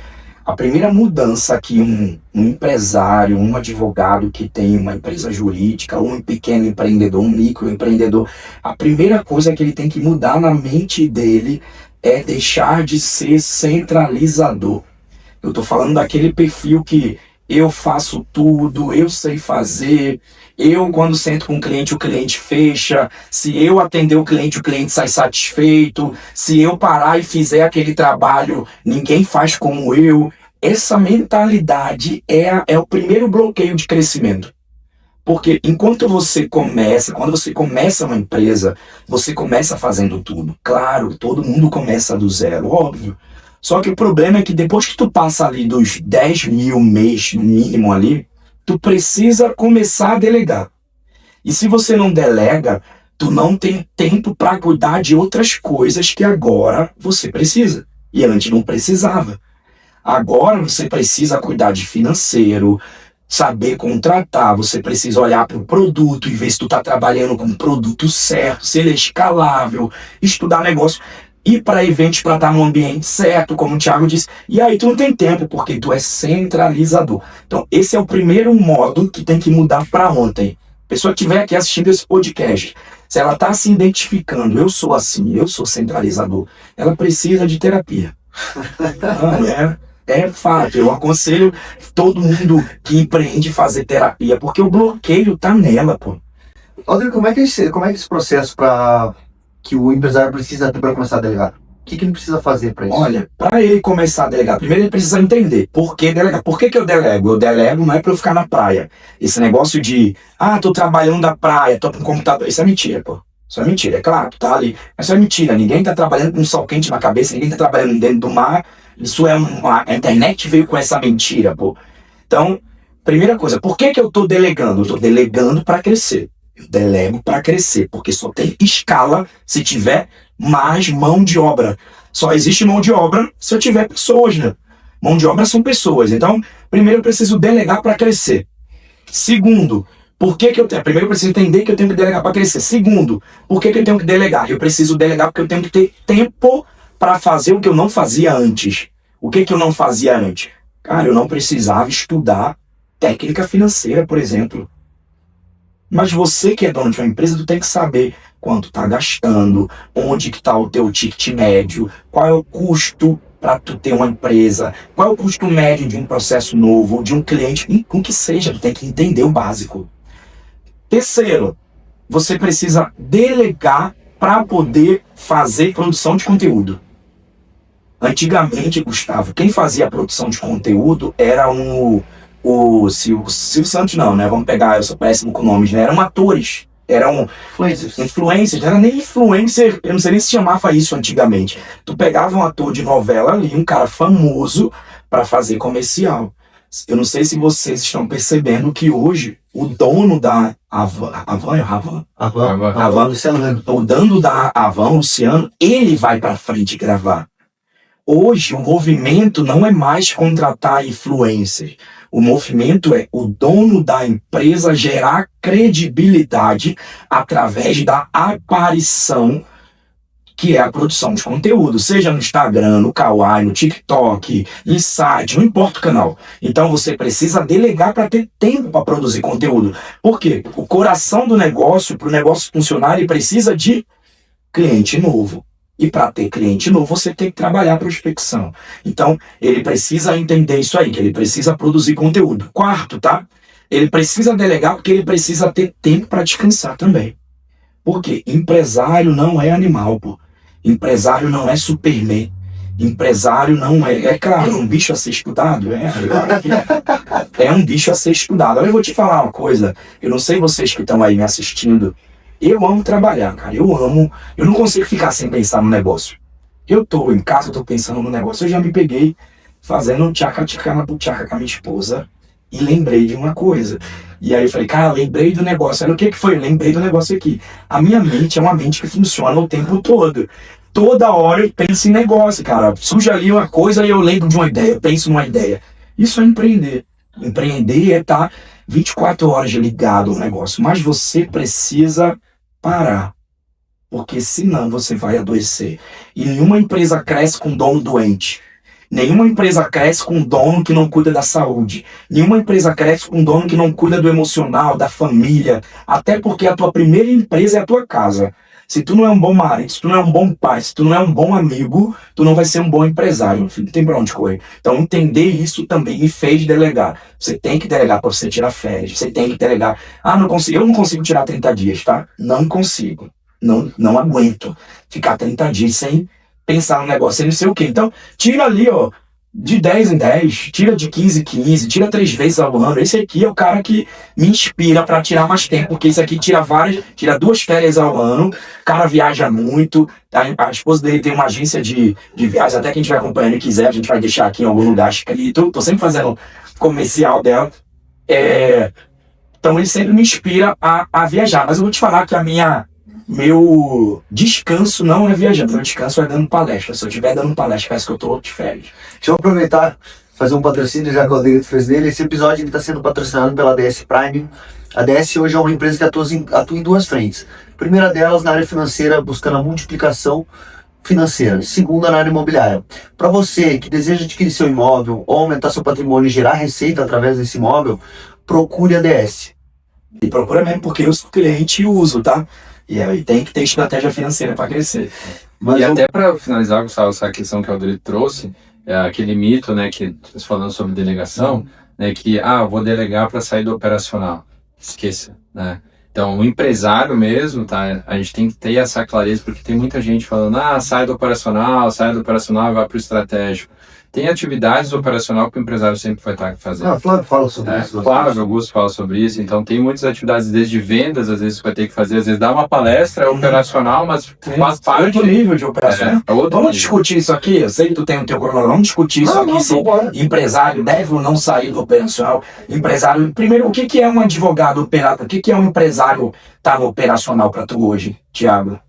a primeira mudança que um empresário, um advogado que tem uma empresa jurídica, um pequeno empreendedor, um microempreendedor, a primeira coisa que ele tem que mudar na mente dele é deixar de ser centralizador. Eu tô falando daquele perfil que eu faço tudo, eu sei fazer, eu quando sento com o cliente fecha, se eu atender o cliente sai satisfeito, se eu parar e fizer aquele trabalho, ninguém faz como eu. Essa mentalidade é o primeiro bloqueio de crescimento. Porque quando você começa uma empresa, você começa fazendo tudo. Claro, todo mundo começa do zero, óbvio. Só que o problema é que depois que tu passa ali dos 10 mil mês mínimo ali, tu precisa começar a delegar. E se você não delega, tu não tem tempo para cuidar de outras coisas que agora você precisa. E antes não precisava. Agora você precisa cuidar de financeiro, saber contratar, você precisa olhar para o produto e ver se tu está trabalhando com o produto certo, se ele é escalável, estudar negócio, ir para eventos para estar no ambiente certo, como o Thiago disse. E aí tu não tem tempo, porque tu é centralizador. Então esse é o primeiro modo que tem que mudar para ontem. A pessoa que estiver aqui assistindo esse podcast, se ela está se identificando, eu sou assim, eu sou centralizador, ela precisa de terapia. É fato, eu aconselho todo mundo que empreende fazer terapia, porque o bloqueio tá nela, pô. Aldrin, como é que é esse processo que o empresário precisa ter para começar a delegar? O que ele precisa fazer para isso? Olha, para ele começar a delegar, primeiro ele precisa entender por que delegar. Por que eu delego? Eu delego não é para eu ficar na praia. Esse negócio de, tô trabalhando na praia, tô com o computador, isso é mentira, pô. Isso é mentira, é claro, tu tá ali. Mas isso é mentira, ninguém tá trabalhando com um sol quente na cabeça, ninguém tá trabalhando dentro do mar. Isso a internet veio com essa mentira, pô. Então, primeira coisa, por que eu tô delegando? Eu tô delegando para crescer. Eu delego para crescer, porque só tem escala se tiver mais mão de obra. Só existe mão de obra se eu tiver pessoas, né? Mão de obra são pessoas. Então, primeiro eu preciso delegar para crescer. Segundo, primeiro eu preciso entender que eu tenho que delegar para crescer. Segundo, por que eu tenho que delegar? Eu preciso delegar porque eu tenho que ter tempo para fazer o que eu não fazia antes. O que eu não fazia antes? Cara, eu não precisava estudar técnica financeira, por exemplo. Mas você que é dono de uma empresa, tu tem que saber quanto tá gastando, onde que tá o teu ticket médio, qual é o custo para tu ter uma empresa, qual é o custo médio de um processo novo, de um cliente, com que seja, tu tem que entender o básico. Terceiro, você precisa delegar para poder fazer produção de conteúdo. Antigamente, Gustavo, quem fazia a produção de conteúdo era o Silvio Santos, não, né? Vamos pegar, eu sou péssimo com nomes, né? Eram atores, eram influencers, não era nem influencer, eu não sei nem se chamava isso antigamente. Tu pegava um ator de novela ali, um cara famoso, para fazer comercial. Eu não sei se vocês estão percebendo que hoje o dono da Havan, Luciano, o dono da Havan, Luciano, ele vai para frente gravar. Hoje o movimento não é mais contratar influencer. O movimento é o dono da empresa gerar credibilidade através da aparição, que é a produção de conteúdo, seja no Instagram, no Kawaii, no TikTok, em site, não importa o canal. Então você precisa delegar para ter tempo para produzir conteúdo. Por quê? O coração do negócio, para o negócio funcionar, ele precisa de cliente novo. E para ter cliente novo, você tem que trabalhar a prospecção. Então, ele precisa entender isso aí, que ele precisa produzir conteúdo. Quarto, tá? Ele precisa delegar porque ele precisa ter tempo para descansar também. Porque empresário não é animal, pô. Empresário não é Superman. Empresário não é... É claro, um bicho a ser estudado. É um bicho a ser estudado. Agora eu vou te falar uma coisa. Eu não sei vocês que estão aí me assistindo. Eu amo trabalhar, cara. Eu não consigo ficar sem pensar no negócio. Eu tô em casa, eu tô pensando no negócio. Eu já me peguei fazendo tchaca-tchaca na buchaca com a minha esposa e lembrei de uma coisa. E aí eu falei, cara, lembrei do negócio. Aí o que foi? Lembrei do negócio aqui. A minha mente é uma mente que funciona o tempo todo. Toda hora eu penso em negócio, cara. Surge ali uma coisa e eu lembro de uma ideia, eu penso numa ideia. Isso é empreender. Empreender é estar 24 horas ligado ao negócio. Mas você precisa parar, porque senão você vai adoecer. E nenhuma empresa cresce com dono doente. Nenhuma empresa cresce com dono que não cuida da saúde. Nenhuma empresa cresce com dono que não cuida do emocional, da família. Até porque a tua primeira empresa é a tua casa. Se tu não é um bom marido, se tu não é um bom pai, se tu não é um bom amigo, tu não vai ser um bom empresário, meu filho. Não tem pra onde correr. Então entender isso também me fez delegar. Você tem que delegar para você tirar férias. Você tem que delegar. Eu não consigo tirar 30 dias, tá? Não consigo. Não aguento ficar 30 dias sem pensar no negócio, sem não sei o quê. Então, tira ali, ó, de 10 em 10, tira de 15 em 15, tira 3 vezes ao ano. Esse aqui é o cara que me inspira para tirar mais tempo, porque esse aqui tira 2 férias ao ano, o cara viaja muito, a esposa dele tem uma agência de viagens, até quem estiver acompanhando e quiser, a gente vai deixar aqui em algum lugar escrito, tô sempre fazendo comercial dela. Então ele sempre me inspira a viajar, mas eu vou te falar que meu descanso não é viajando, meu descanso é dando palestra. Se eu estiver dando palestra, parece que eu tô de férias. Deixa eu aproveitar, fazer um patrocínio, já que o Aldeirito fez dele. Esse episódio está sendo patrocinado pela DS Prime. A DS hoje é uma empresa que atua em 2 frentes. Primeira delas, na área financeira, buscando a multiplicação financeira. Segunda, na área imobiliária. Para você que deseja adquirir seu imóvel ou aumentar seu patrimônio e gerar receita através desse imóvel, procure a DS. E procura mesmo, porque eu sou cliente e uso, tá? E aí tem que ter estratégia financeira para crescer. E até para finalizar, Gustavo, essa questão que o Aldeirito trouxe, aquele mito, né, que falando sobre delegação, né, que vou delegar para sair do operacional. Esqueça, né? Então, o empresário mesmo, tá? A gente tem que ter essa clareza, porque tem muita gente falando, sai do operacional e vai para o estratégico. Tem atividades operacional que o empresário sempre vai estar fazendo. Flávio fala sobre isso. Flávio Augusto fala sobre isso. Então, tem muitas atividades, desde vendas, às vezes você vai ter que fazer, às vezes dá uma palestra, é operacional, mas faz parte... Outro nível de operacional. Vamos discutir isso aqui? Eu sei que tu tem o teu cronograma, vamos discutir isso aqui, se empresário deve ou não sair do operacional. Empresário, primeiro, o que é um advogado operador? O que é um empresário tá no operacional para tu hoje, Thiago?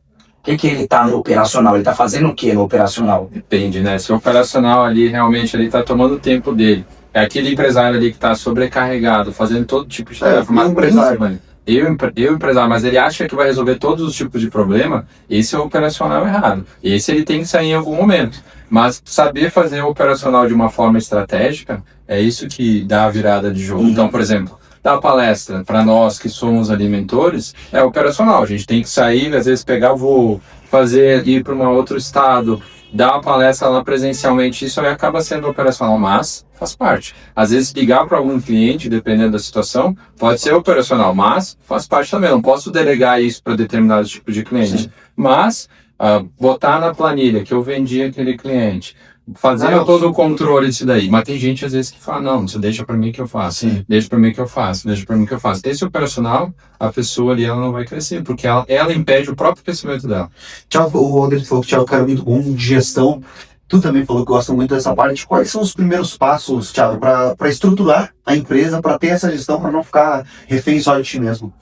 O que ele tá no operacional? Ele tá fazendo o que no operacional? Depende, né? Se o operacional ali realmente ele tá tomando o tempo dele, é aquele empresário ali que tá sobrecarregado, fazendo todo tipo de tarefa. Mas empresário, eu empresário, mas ele acha que vai resolver todos os tipos de problema, esse é o operacional errado. Esse ele tem que sair em algum momento. Mas saber fazer o operacional de uma forma estratégica, é isso que dá a virada de jogo. Então, por exemplo, dar palestra para nós que somos ali mentores é operacional. A gente tem que sair, às vezes pegar voo, ir para um outro estado, dar uma palestra lá presencialmente, isso aí acaba sendo operacional, mas faz parte. Às vezes ligar para algum cliente, dependendo da situação, pode ser operacional, mas faz parte também. Não posso delegar isso para determinado tipo de cliente. Sim. Mas botar na planilha que eu vendi aquele cliente, fazer todo o controle disso daí. Mas tem gente às vezes que fala, não, você deixa para mim que eu faço. Sim. Deixa para mim que eu faço. Esse operacional, a pessoa ali, ela não vai crescer, porque ela impede o próprio crescimento dela. Thiago, o Aldeirito falou que o Thiago é um cara muito bom de gestão. Tu também falou que gosta muito dessa parte. Quais são os primeiros passos, Thiago, para estruturar a empresa, para ter essa gestão, para não ficar refém só de ti mesmo?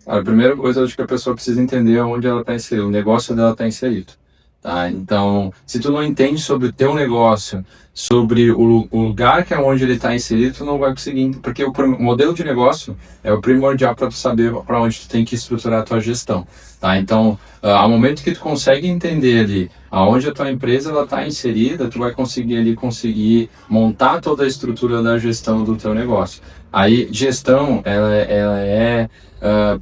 A primeira coisa, eu acho que a pessoa precisa entender onde ela está inserida, o negócio dela está inserido. Tá? Então, se tu não entende sobre o teu negócio, sobre o lugar que é onde ele está inserido, tu não vai conseguir, porque o modelo de negócio é o primordial para tu saber para onde tu tem que estruturar a tua gestão. Tá? Então, ao momento que tu consegue entender ali aonde a tua empresa está inserida, tu vai conseguir montar toda a estrutura da gestão do teu negócio. Aí, gestão, ela é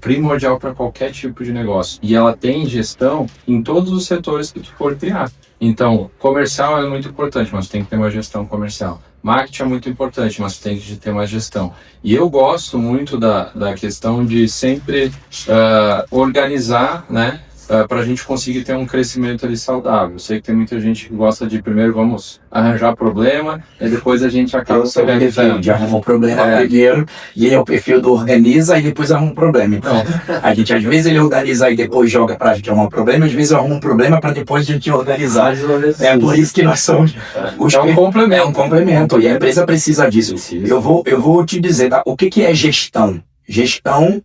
primordial para qualquer tipo de negócio. E ela tem gestão em todos os setores que tu for criar. Então, comercial é muito importante, mas tem que ter uma gestão comercial. Marketing é muito importante, mas tem que ter uma gestão. E eu gosto muito da questão de sempre organizar, né? Para a gente conseguir ter um crescimento ali saudável. Eu sei que tem muita gente que gosta de primeiro vamos arranjar problema e depois a gente acaba se organizando. Já arruma um problema primeiro, e aí é o perfil do organiza e depois arruma um problema. Então, a gente às vezes ele organiza e depois joga pra gente arrumar um problema, às vezes arruma um problema para depois a gente organizar. É por isso que nós somos. É um complemento. É um complemento, e a empresa precisa disso. Eu vou te dizer, tá? O que é gestão? Gestão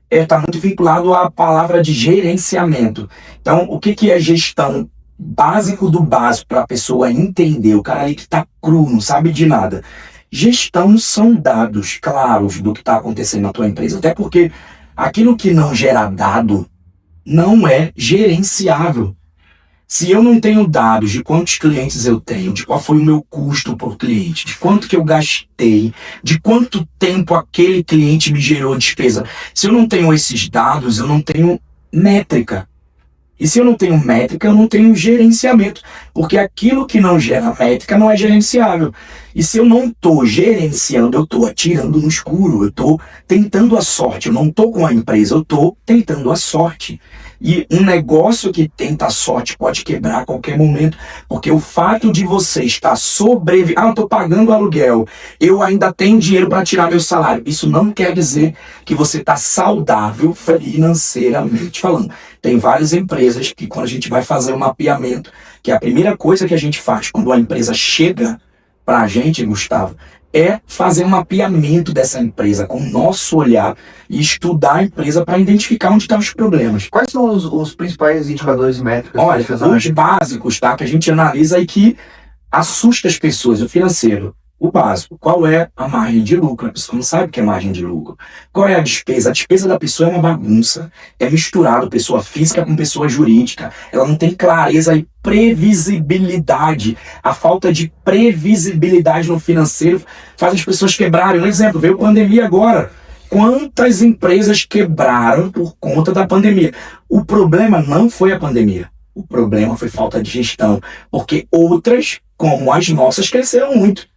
está muito vinculado à palavra de gerenciamento. Então, o que é gestão? Básico do básico para a pessoa entender, o cara ali que está cru, não sabe de nada. Gestão são dados claros do que está acontecendo na tua empresa, até porque aquilo que não gera dado não é gerenciável. Se eu não tenho dados de quantos clientes eu tenho, de qual foi o meu custo por cliente, de quanto que eu gastei, de quanto tempo aquele cliente me gerou despesa, se eu não tenho esses dados, eu não tenho métrica. E se eu não tenho métrica, eu não tenho gerenciamento, porque aquilo que não gera métrica não é gerenciável. E se eu não estou gerenciando, eu estou atirando no escuro, eu estou tentando a sorte, eu não estou com a empresa, eu estou tentando a sorte. E um negócio que tenta sorte pode quebrar a qualquer momento, porque o fato de você estar sobrevivendo, eu estou pagando aluguel, eu ainda tenho dinheiro para tirar meu salário, isso não quer dizer que você está saudável financeiramente falando. Tem várias empresas que quando a gente vai fazer um mapeamento, que a primeira coisa que a gente faz quando a empresa chega para a gente, Gustavo, é fazer um mapeamento dessa empresa com o nosso olhar e estudar a empresa para identificar onde estão os problemas. Quais são os principais indicadores métricos? Olha, os básicos, tá, que a gente analisa e que assusta as pessoas, o financeiro. O básico, qual é a margem de lucro? A pessoa não sabe o que é margem de lucro. Qual é a despesa? A despesa da pessoa é uma bagunça, é misturado pessoa física com pessoa jurídica. Ela não tem clareza e previsibilidade. A falta de previsibilidade no financeiro faz as pessoas quebrarem. Um exemplo, veio a pandemia agora. Quantas empresas quebraram por conta da pandemia? O problema não foi a pandemia. O problema foi falta de gestão. Porque outras, como as nossas, cresceram muito.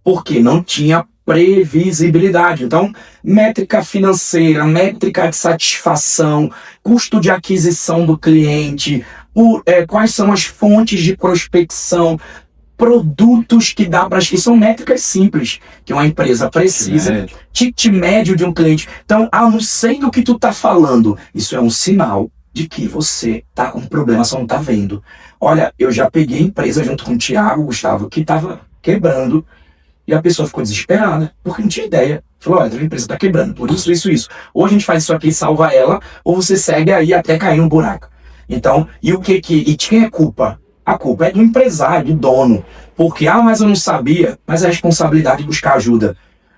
Porque não tinha previsibilidade. Então, métrica financeira, métrica de satisfação, custo de aquisição do cliente, quais são as fontes de prospecção, produtos que dá para... São métricas simples que uma empresa precisa. Ticket médio de um cliente. Então, não sei do que tu tá falando. Isso é um sinal de que você tá com um problema, só não tá vendo. Olha, eu já peguei empresa junto com o Thiago, Gustavo, que tava quebrando. E a pessoa ficou desesperada, porque não tinha ideia. Falou, olha, a empresa está quebrando, por isso, isso, isso. Ou a gente faz isso aqui e salva ela, ou você segue aí até cair no buraco. Então, e de quem é culpa? A culpa é do empresário, do dono. Porque, mas eu não sabia, mas é a responsabilidade de buscar ajuda.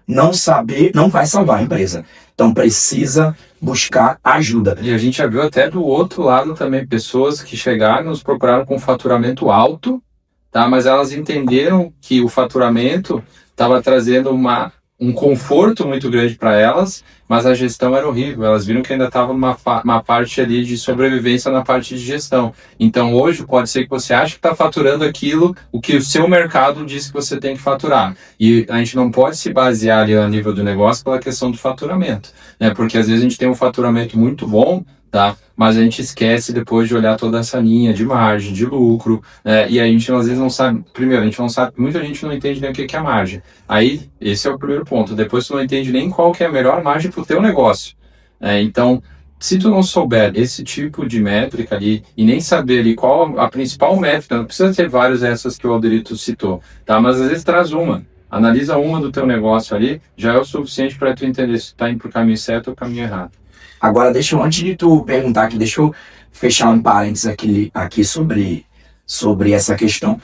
Não saber não vai salvar a empresa. Então, precisa buscar ajuda. E a gente já viu até do outro lado também, pessoas que chegaram, nos procuraram com faturamento alto, tá? Mas elas entenderam que o faturamento estava trazendo um conforto muito grande para elas, mas a gestão era horrível. Elas viram que ainda estava uma parte ali de sobrevivência na parte de gestão. Então hoje pode ser que você ache que está faturando aquilo, o que o seu mercado diz que você tem que faturar. E a gente não pode se basear ali a nível do negócio pela questão do faturamento, né? Porque às vezes a gente tem um faturamento muito bom, tá? Mas a gente esquece depois de olhar toda essa linha de margem, de lucro, né? E a gente às vezes não sabe, primeiro, a gente não sabe, muita gente não entende nem o que é margem. Aí, esse é o primeiro ponto. Depois tu não entende nem qual que é a melhor margem para o teu negócio. Então, se tu não souber esse tipo de métrica ali, e nem saber ali qual a principal métrica, não precisa ter várias essas que o Alderito citou, tá? Mas às vezes traz uma. Analisa uma do teu negócio ali, já é o suficiente para tu entender se tu tá indo pro caminho certo ou caminho errado. Agora, antes de tu perguntar aqui, deixa eu fechar um parênteses aqui sobre essa questão.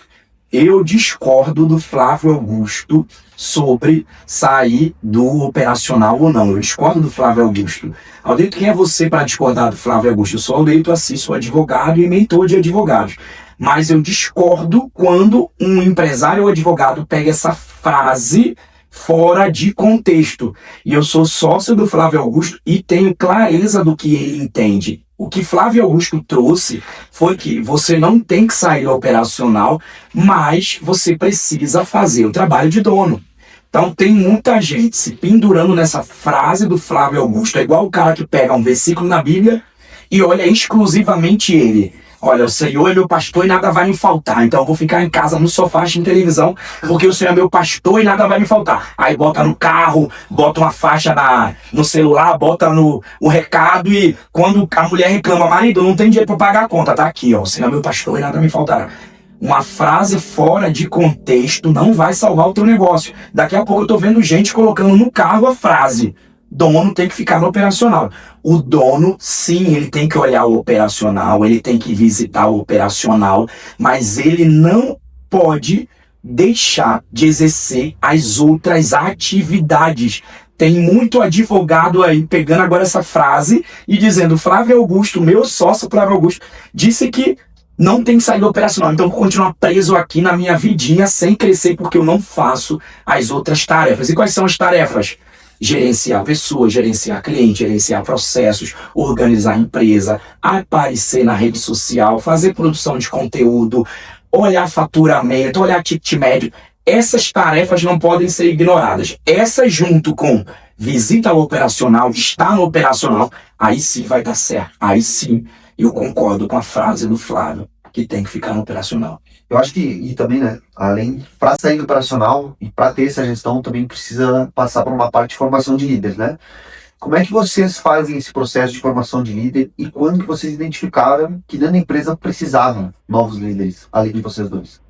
Eu discordo do Flávio Augusto sobre sair do operacional ou não. Eu discordo do Flávio Augusto. Aldeito, quem é você para discordar do Flávio Augusto? Eu sou Aldeito Assis, sou advogado e mentor de advogados. Mas eu discordo quando um empresário ou advogado pega essa frase fora de contexto. E eu sou sócio do Flávio Augusto e tenho clareza do que ele entende. O que Flávio Augusto trouxe foi que você não tem que sair do operacional, mas você precisa fazer o trabalho de dono. Então tem muita gente se pendurando nessa frase do Flávio Augusto. É igual o cara que pega um versículo na Bíblia e olha exclusivamente ele. Olha, o Senhor é meu pastor e nada vai me faltar. Então eu vou ficar em casa no sofá assistindo televisão, porque o Senhor é meu pastor e nada vai me faltar. Aí bota no carro, bota uma faixa no celular, bota o recado e quando a mulher reclama, marido, não tem dinheiro para pagar a conta, tá aqui, ó, o Senhor é meu pastor e nada me faltará. Uma frase fora de contexto não vai salvar o teu negócio. Daqui a pouco eu tô vendo gente colocando no carro a frase: dono tem que ficar no operacional. O dono, sim, ele tem que olhar o operacional, ele tem que visitar o operacional, mas ele não pode deixar de exercer as outras atividades. Tem muito advogado aí pegando agora essa frase e dizendo: Flávio Augusto, meu sócio Flávio Augusto, disse que não tem que sair do operacional, então eu vou continuar preso aqui na minha vidinha sem crescer porque eu não faço as outras tarefas. E quais são as tarefas? Gerenciar pessoas, gerenciar clientes, gerenciar processos, organizar a empresa, aparecer na rede social, fazer produção de conteúdo, olhar faturamento, olhar ticket médio. Essas tarefas não podem ser ignoradas. Essas junto com visita ao operacional, estar no operacional, aí sim vai dar certo. Aí sim Eu concordo com a frase do Flávio, que tem que ficar no operacional. Eu acho que, e também, né, além, para sair do operacional e para ter essa gestão, também precisa passar por uma parte de formação de líderes, né? Como é que vocês fazem esse processo de formação de líder e quando que vocês identificaram que dentro da empresa precisavam novos líderes, além de vocês dois?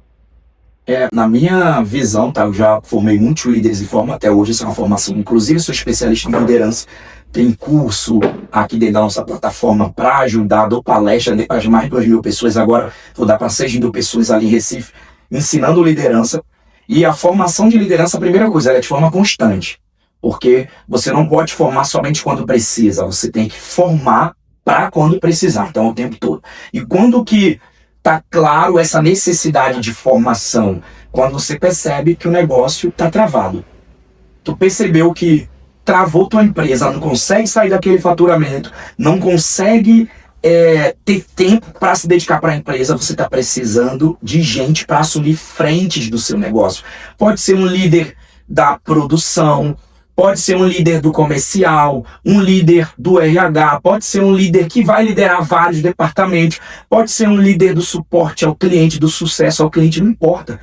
Na minha visão, tá, eu já formei muitos líderes e formo até hoje, essa é uma formação, inclusive sou especialista em liderança, tem curso aqui dentro da nossa plataforma para ajudar, dou palestra para mais de 2.000 pessoas, agora vou dar para 6.000 pessoas ali em Recife, ensinando liderança. E a formação de liderança, a primeira coisa, ela é de forma constante, porque você não pode formar somente quando precisa, você tem que formar para quando precisar, então o tempo todo. E quando que tá claro essa necessidade de formação? Quando você percebe que o negócio tá travado. Tu percebeu que travou tua empresa, não consegue sair daquele faturamento, não consegue ter tempo para se dedicar para a empresa, você está precisando de gente para assumir frentes do seu negócio. Pode ser um líder da produção, pode ser um líder do comercial, um líder do RH, pode ser um líder que vai liderar vários departamentos, pode ser um líder do suporte ao cliente, do sucesso ao cliente, não importa.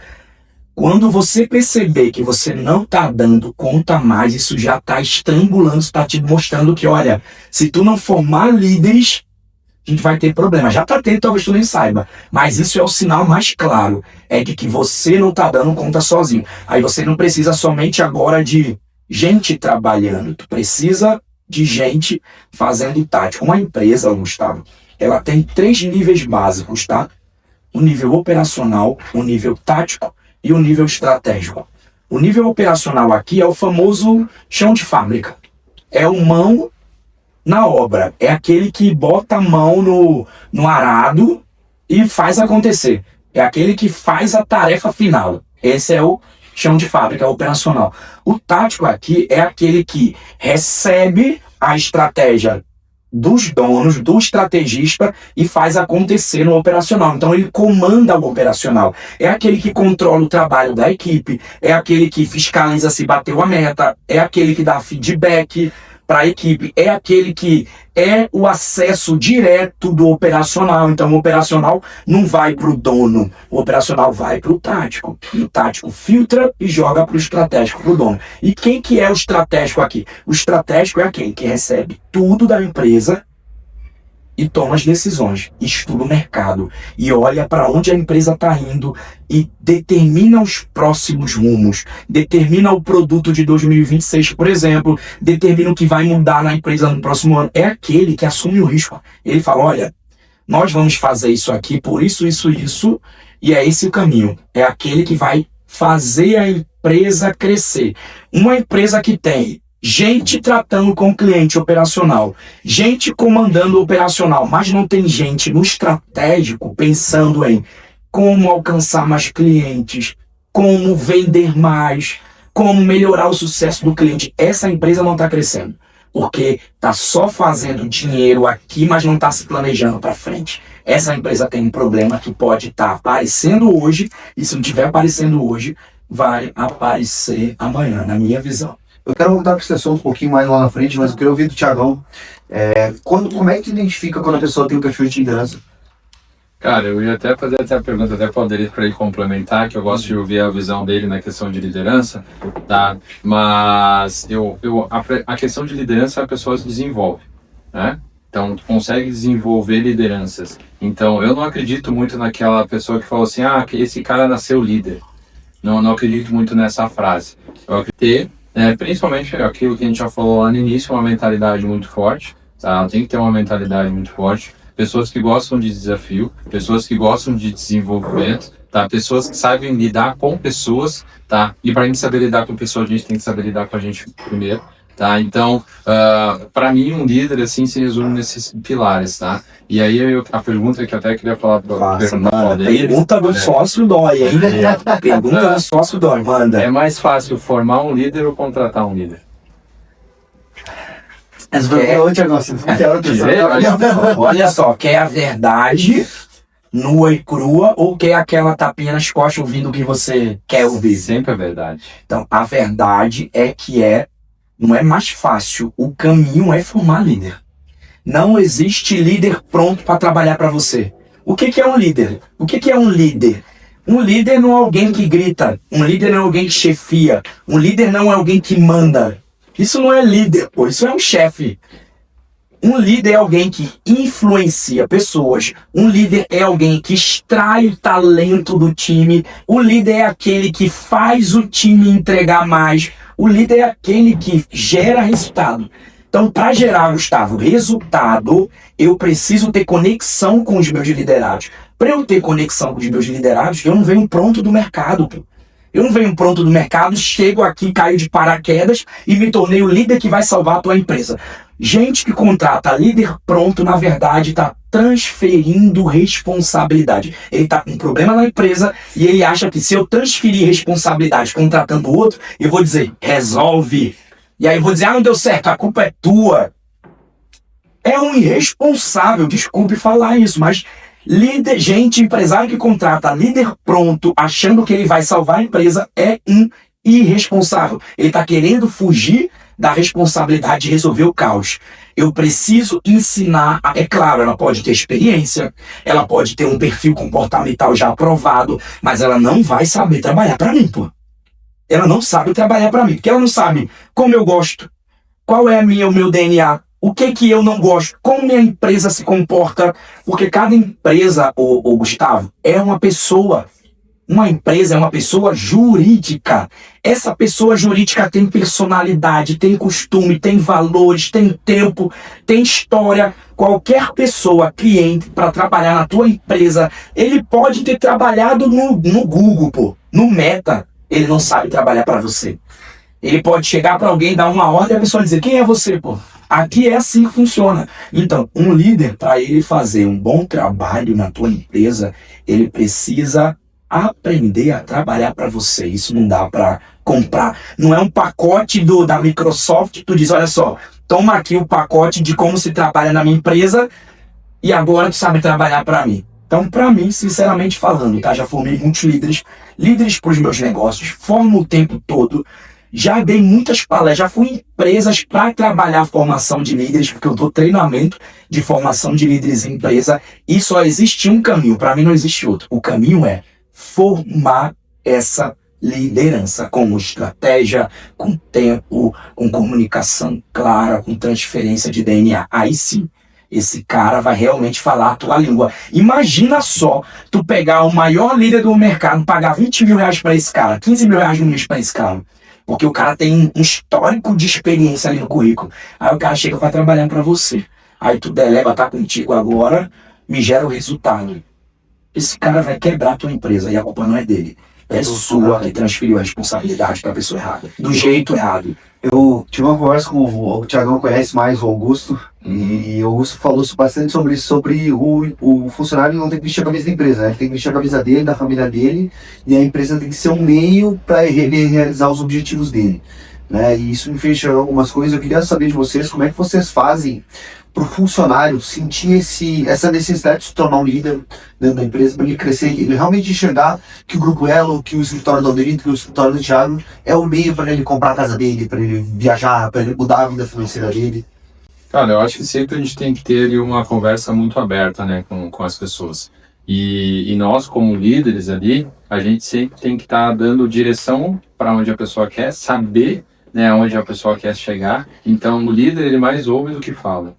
Quando você perceber que você não está dando conta mais, isso já está estrangulando, está te mostrando que, olha, se tu não formar líderes, a gente vai ter problema. Já está tendo, talvez tu nem saiba, mas isso é o sinal mais claro, é de que você não está dando conta sozinho. Aí você não precisa somente agora de gente trabalhando, tu precisa de gente fazendo tática. Uma empresa, Gustavo, ela tem 3 níveis básicos, tá? O nível operacional, o nível tático e o nível estratégico. O nível operacional aqui é o famoso chão de fábrica. É o mão na obra. É aquele que bota a mão no arado e faz acontecer. É aquele que faz a tarefa final. Esse é o chão de fábrica operacional. O tático aqui é aquele que recebe a estratégia dos donos, do estrategista e faz acontecer no operacional. Então ele comanda o operacional. É aquele que controla o trabalho da equipe, é aquele que fiscaliza se bateu a meta, é aquele que dá feedback para a equipe, é aquele que é o acesso direto do operacional. Então o operacional não vai para o dono, o operacional vai para o tático. E o tático filtra e joga para o estratégico, para o dono. E quem que é o estratégico aqui? O estratégico é aquele que recebe tudo da empresa e toma as decisões, estuda o mercado e olha para onde a empresa está indo e determina os próximos rumos, determina o produto de 2026, por exemplo, determina o que vai mudar na empresa no próximo ano. É aquele que assume o risco. Ele fala, olha, nós vamos fazer isso aqui por isso, e é esse o caminho. É aquele que vai fazer a empresa crescer. Uma empresa que tem gente tratando com o cliente operacional, gente comandando o operacional, mas não tem gente no estratégico pensando em como alcançar mais clientes, como vender mais, como melhorar o sucesso do cliente. Essa empresa não está crescendo, porque está só fazendo dinheiro aqui, mas não está se planejando para frente. Essa empresa tem um problema que pode estar aparecendo hoje, e se não estiver aparecendo hoje, vai aparecer amanhã, na minha visão. Eu quero voltar para esse assunto um pouquinho mais lá na frente, mas eu queria ouvir do Thiagão. Como é que tu identifica quando a pessoa tem um perfil de liderança? Cara, eu ia até fazer essa pergunta até para o Adelito para ele complementar, que eu gosto de ouvir a visão dele na questão de liderança, tá? Mas a questão de liderança a pessoa se desenvolve, né? Então, tu consegue desenvolver lideranças. Então, eu não acredito muito naquela pessoa que falou assim, que esse cara nasceu líder. Não acredito muito nessa frase. Eu acredito principalmente aquilo que a gente já falou lá no início, uma mentalidade muito forte, tá? Tem que ter uma mentalidade muito forte. Pessoas que gostam de desafio, pessoas que gostam de desenvolvimento, tá? Pessoas que sabem lidar com pessoas, tá? E para a gente saber lidar com pessoas, a gente tem que saber lidar com a gente primeiro, tá? Então, para mim, um líder, assim, se resume nesses pilares, tá? E aí, a pergunta que eu até queria falar para pergunta do sócio dói, hein? Pergunta do sócio dói, manda. É mais fácil formar um líder ou contratar um líder? Olha só, quer a verdade nua e crua ou quer aquela tapinha nas costas ouvindo o que você quer ouvir? Sempre a verdade. Então, a verdade é que não é mais fácil. O caminho é formar líder. Não existe líder pronto para trabalhar para você. O que é um líder? O que é um líder? Um líder não é alguém que grita. Um líder não é alguém que chefia. Um líder não é alguém que manda. Isso não é líder, pô. Isso é um chefe. Um líder é alguém que influencia pessoas. Um líder é alguém que extrai o talento do time. O líder é aquele que faz o time entregar mais. O líder é aquele que gera resultado. Então, para gerar, Gustavo, resultado, eu preciso ter conexão com os meus liderados. Para eu ter conexão com os meus liderados, eu não venho pronto do mercado, pô. Eu não venho pronto do mercado, chego aqui, caio de paraquedas e me tornei o líder que vai salvar a tua empresa. Gente que contrata líder pronto, na verdade, está transferindo responsabilidade. Ele está com um problema na empresa e ele acha que se eu transferir responsabilidade contratando outro, eu vou dizer, resolve. E aí eu vou dizer, não deu certo, a culpa é tua. É um irresponsável, desculpe falar isso, mas líder, gente, empresário que contrata líder pronto, achando que ele vai salvar a empresa, é um irresponsável. Ele está querendo fugir da responsabilidade de resolver o caos. Eu preciso ensinar, é claro, ela pode ter experiência, ela pode ter um perfil comportamental já aprovado, mas ela não vai saber trabalhar para mim, pô. Ela não sabe trabalhar para mim, porque ela não sabe como eu gosto, qual é o meu DNA, o que eu não gosto, como minha empresa se comporta, porque cada empresa, o Gustavo, é uma pessoa. Uma empresa é uma pessoa jurídica. Essa pessoa jurídica tem personalidade, tem costume, tem valores, tem tempo, tem história. Qualquer pessoa, cliente, para trabalhar na tua empresa, ele pode ter trabalhado no Google, pô, no Meta. Ele não sabe trabalhar para você. Ele pode chegar para alguém, dar uma ordem e a pessoa dizer, quem é você, pô? Aqui é assim que funciona. Então, um líder, para ele fazer um bom trabalho na tua empresa, ele precisa aprender a trabalhar para você. Isso não dá para comprar. Não é um pacote da Microsoft, tu diz, olha só, toma aqui o pacote de como se trabalha na minha empresa e agora tu sabe trabalhar para mim. Então, para mim, sinceramente falando, tá? Já formei muitos líderes para os meus negócios, formo o tempo todo. Já dei muitas palestras, já fui em empresas para trabalhar a formação de líderes, porque eu dou treinamento de formação de líderes em empresa e só existe um caminho, para mim não existe outro. O caminho é formar essa liderança com estratégia, com tempo, com comunicação clara, com transferência de DNA. Aí sim, esse cara vai realmente falar a tua língua. Imagina só, tu pegar o maior líder do mercado, pagar 20 mil reais para esse cara, 15 mil reais no mês para esse cara. Porque o cara tem um histórico de experiência ali no currículo. Aí o cara chega para trabalhar para você. Aí tu delega, tá contigo agora, me gera o resultado. Esse cara vai quebrar a tua empresa e a culpa não é dele. É sua que transferiu a responsabilidade para a pessoa errada. Do jeito errado. Eu tive uma conversa com o Thiagão, conhece mais o Augusto, e o Augusto falou bastante sobre isso, sobre o funcionário não tem que vestir a camisa da empresa, né? Ele tem que vestir a camisa dele, da família dele, e a empresa tem que ser um meio para ele realizar os objetivos dele, né? E isso me fez chegar algumas coisas. Eu queria saber de vocês como é que vocês fazem para o funcionário sentir essa necessidade de se tornar um líder dentro da empresa, para ele crescer, ele realmente enxergar que o Grupo Elo, que o escritório do Alderito, que o escritório do Thiago é o meio para ele comprar a casa dele, para ele viajar, para ele mudar a vida financeira dele. Cara, eu acho que sempre a gente tem que ter ali uma conversa muito aberta, né, com as pessoas. E nós, como líderes ali, a gente sempre tem que estar dando direção para onde a pessoa quer, saber, né, onde a pessoa quer chegar. Então, o líder, ele mais ouve do que fala.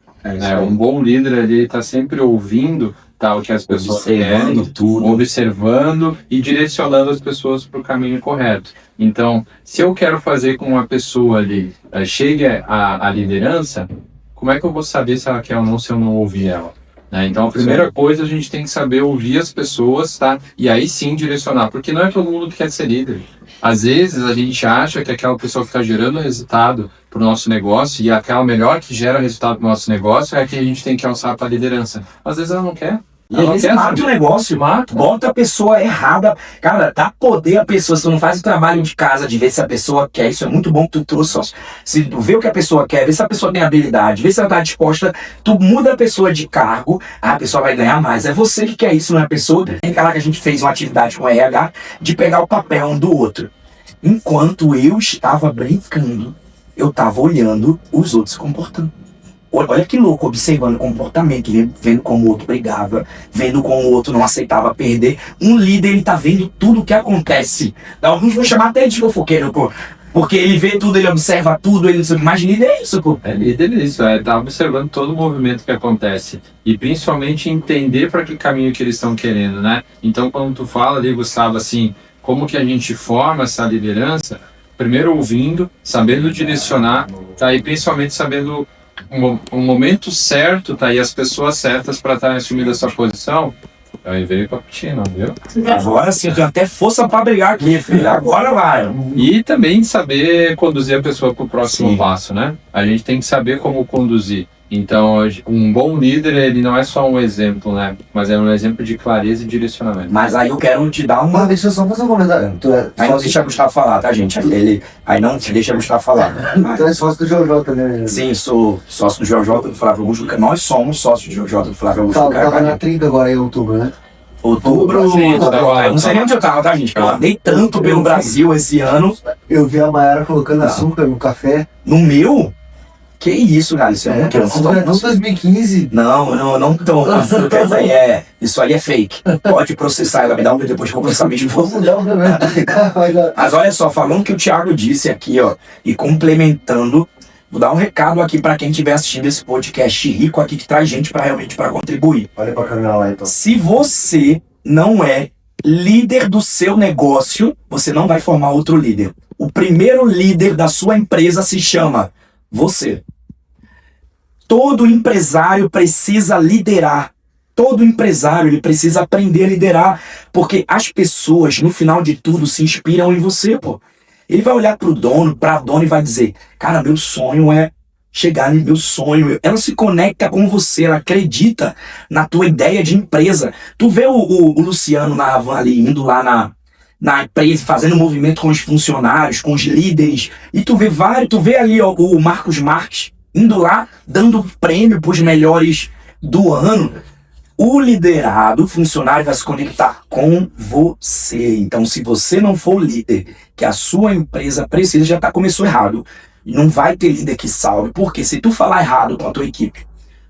Um bom líder, ele está sempre ouvindo o que as pessoas querem, observando e direcionando as pessoas para o caminho correto. Então, se eu quero fazer com uma pessoa ali chegue à liderança, como é que eu vou saber se ela quer ou não se eu não ouvir ela? Então, a primeira coisa, a gente tem que saber ouvir as pessoas, tá? E aí sim direcionar, porque não é todo mundo que quer ser líder. Às vezes, a gente acha que aquela pessoa que está gerando resultado para o nosso negócio e aquela melhor que gera resultado para o nosso negócio é a que a gente tem que alçar para a liderança. Às vezes ela não quer. E às vezes mata o negócio, bota a pessoa errada. Cara, dá poder à pessoa. Se tu não faz o trabalho de casa de ver se a pessoa quer, isso é muito bom que tu trouxe, sócio. Se tu vê o que a pessoa quer, vê se a pessoa tem habilidade, vê se ela tá disposta, tu muda a pessoa de cargo, a pessoa vai ganhar mais. É você que quer isso, não é a pessoa. Tem cara que a gente fez uma atividade com o RH de pegar o papel um do outro. Enquanto eu estava brincando, eu estava olhando os outros se comportando. olha que louco, observando o comportamento, vendo como o outro brigava, vendo como o outro não aceitava perder. Um líder, ele tá vendo tudo o que acontece. Alguns vão chamar até de fofoqueiro, pô. Porque ele vê tudo, ele observa tudo, ele mais líder é isso, pô. É líder isso, tá observando todo o movimento que acontece. E principalmente entender para que caminho que eles estão querendo, né? Então, quando tu fala ali, Gustavo, assim, como que a gente forma essa liderança, primeiro ouvindo, sabendo direcionar, tá? E principalmente sabendo o momento certo, tá? E as pessoas certas para estarem assumindo essa posição. Aí veio pra Putina, viu? Agora sim, eu tenho até força pra brigar aqui, filho. Agora vai. E também saber conduzir a pessoa pro próximo passo, né? A gente tem que saber como conduzir. Então, um bom líder, ele não é só um exemplo, né? Mas é um exemplo de clareza e direcionamento. Mas aí eu quero te dar uma... Deixa eu só fazer um comentário. Aí não deixa Gustavo falar, tá, gente? Aí não deixa Gustavo falar. Então é sócio do JJ, né? Sim, sou sócio do JJ do Flávio Augusto. Nós somos sócios do JJ do Flávio Augusto. Tava na 30 agora em outubro, né? Outubro, Sim, eu não sei nem onde eu tava, tá, gente? Eu andei tanto pelo Brasil esse ano. Eu vi a Mayara colocando açúcar no café. No meu? Que isso, cara? Isso é um que eu não Açúcar tomo. não 2015. Não tomo açúcar. Isso aí é fake. Pode processar, ela me dá um vídeo depois que eu processar mesmo. Mas olha só, falando o que o Thiago disse aqui, ó, e complementando, vou dar um recado aqui pra quem estiver assistindo esse podcast rico aqui, que traz gente realmente para contribuir. Olha pra câmera lá, então. Se você não é líder do seu negócio, você não vai formar outro líder. O primeiro líder da sua empresa se chama você. Todo empresário precisa liderar. Todo empresário, ele precisa aprender a liderar, porque as pessoas, no final de tudo, se inspiram em você, pô. Ele vai olhar pro dono, pra dona e vai dizer, cara, meu sonho é chegar em meu sonho. Ela se conecta com você, ela acredita na tua ideia de empresa. Tu vê o Luciano na Havan ali, indo lá na empresa, fazendo movimento com os funcionários, com os líderes, e tu vê ali ó, o Marcos Marques indo lá, dando prêmio pros melhores do ano. O liderado, o funcionário vai se conectar com você. Então, se você não for o líder que a sua empresa precisa, já começou errado. Não vai ter líder que salve. Porque se tu falar errado com a tua equipe,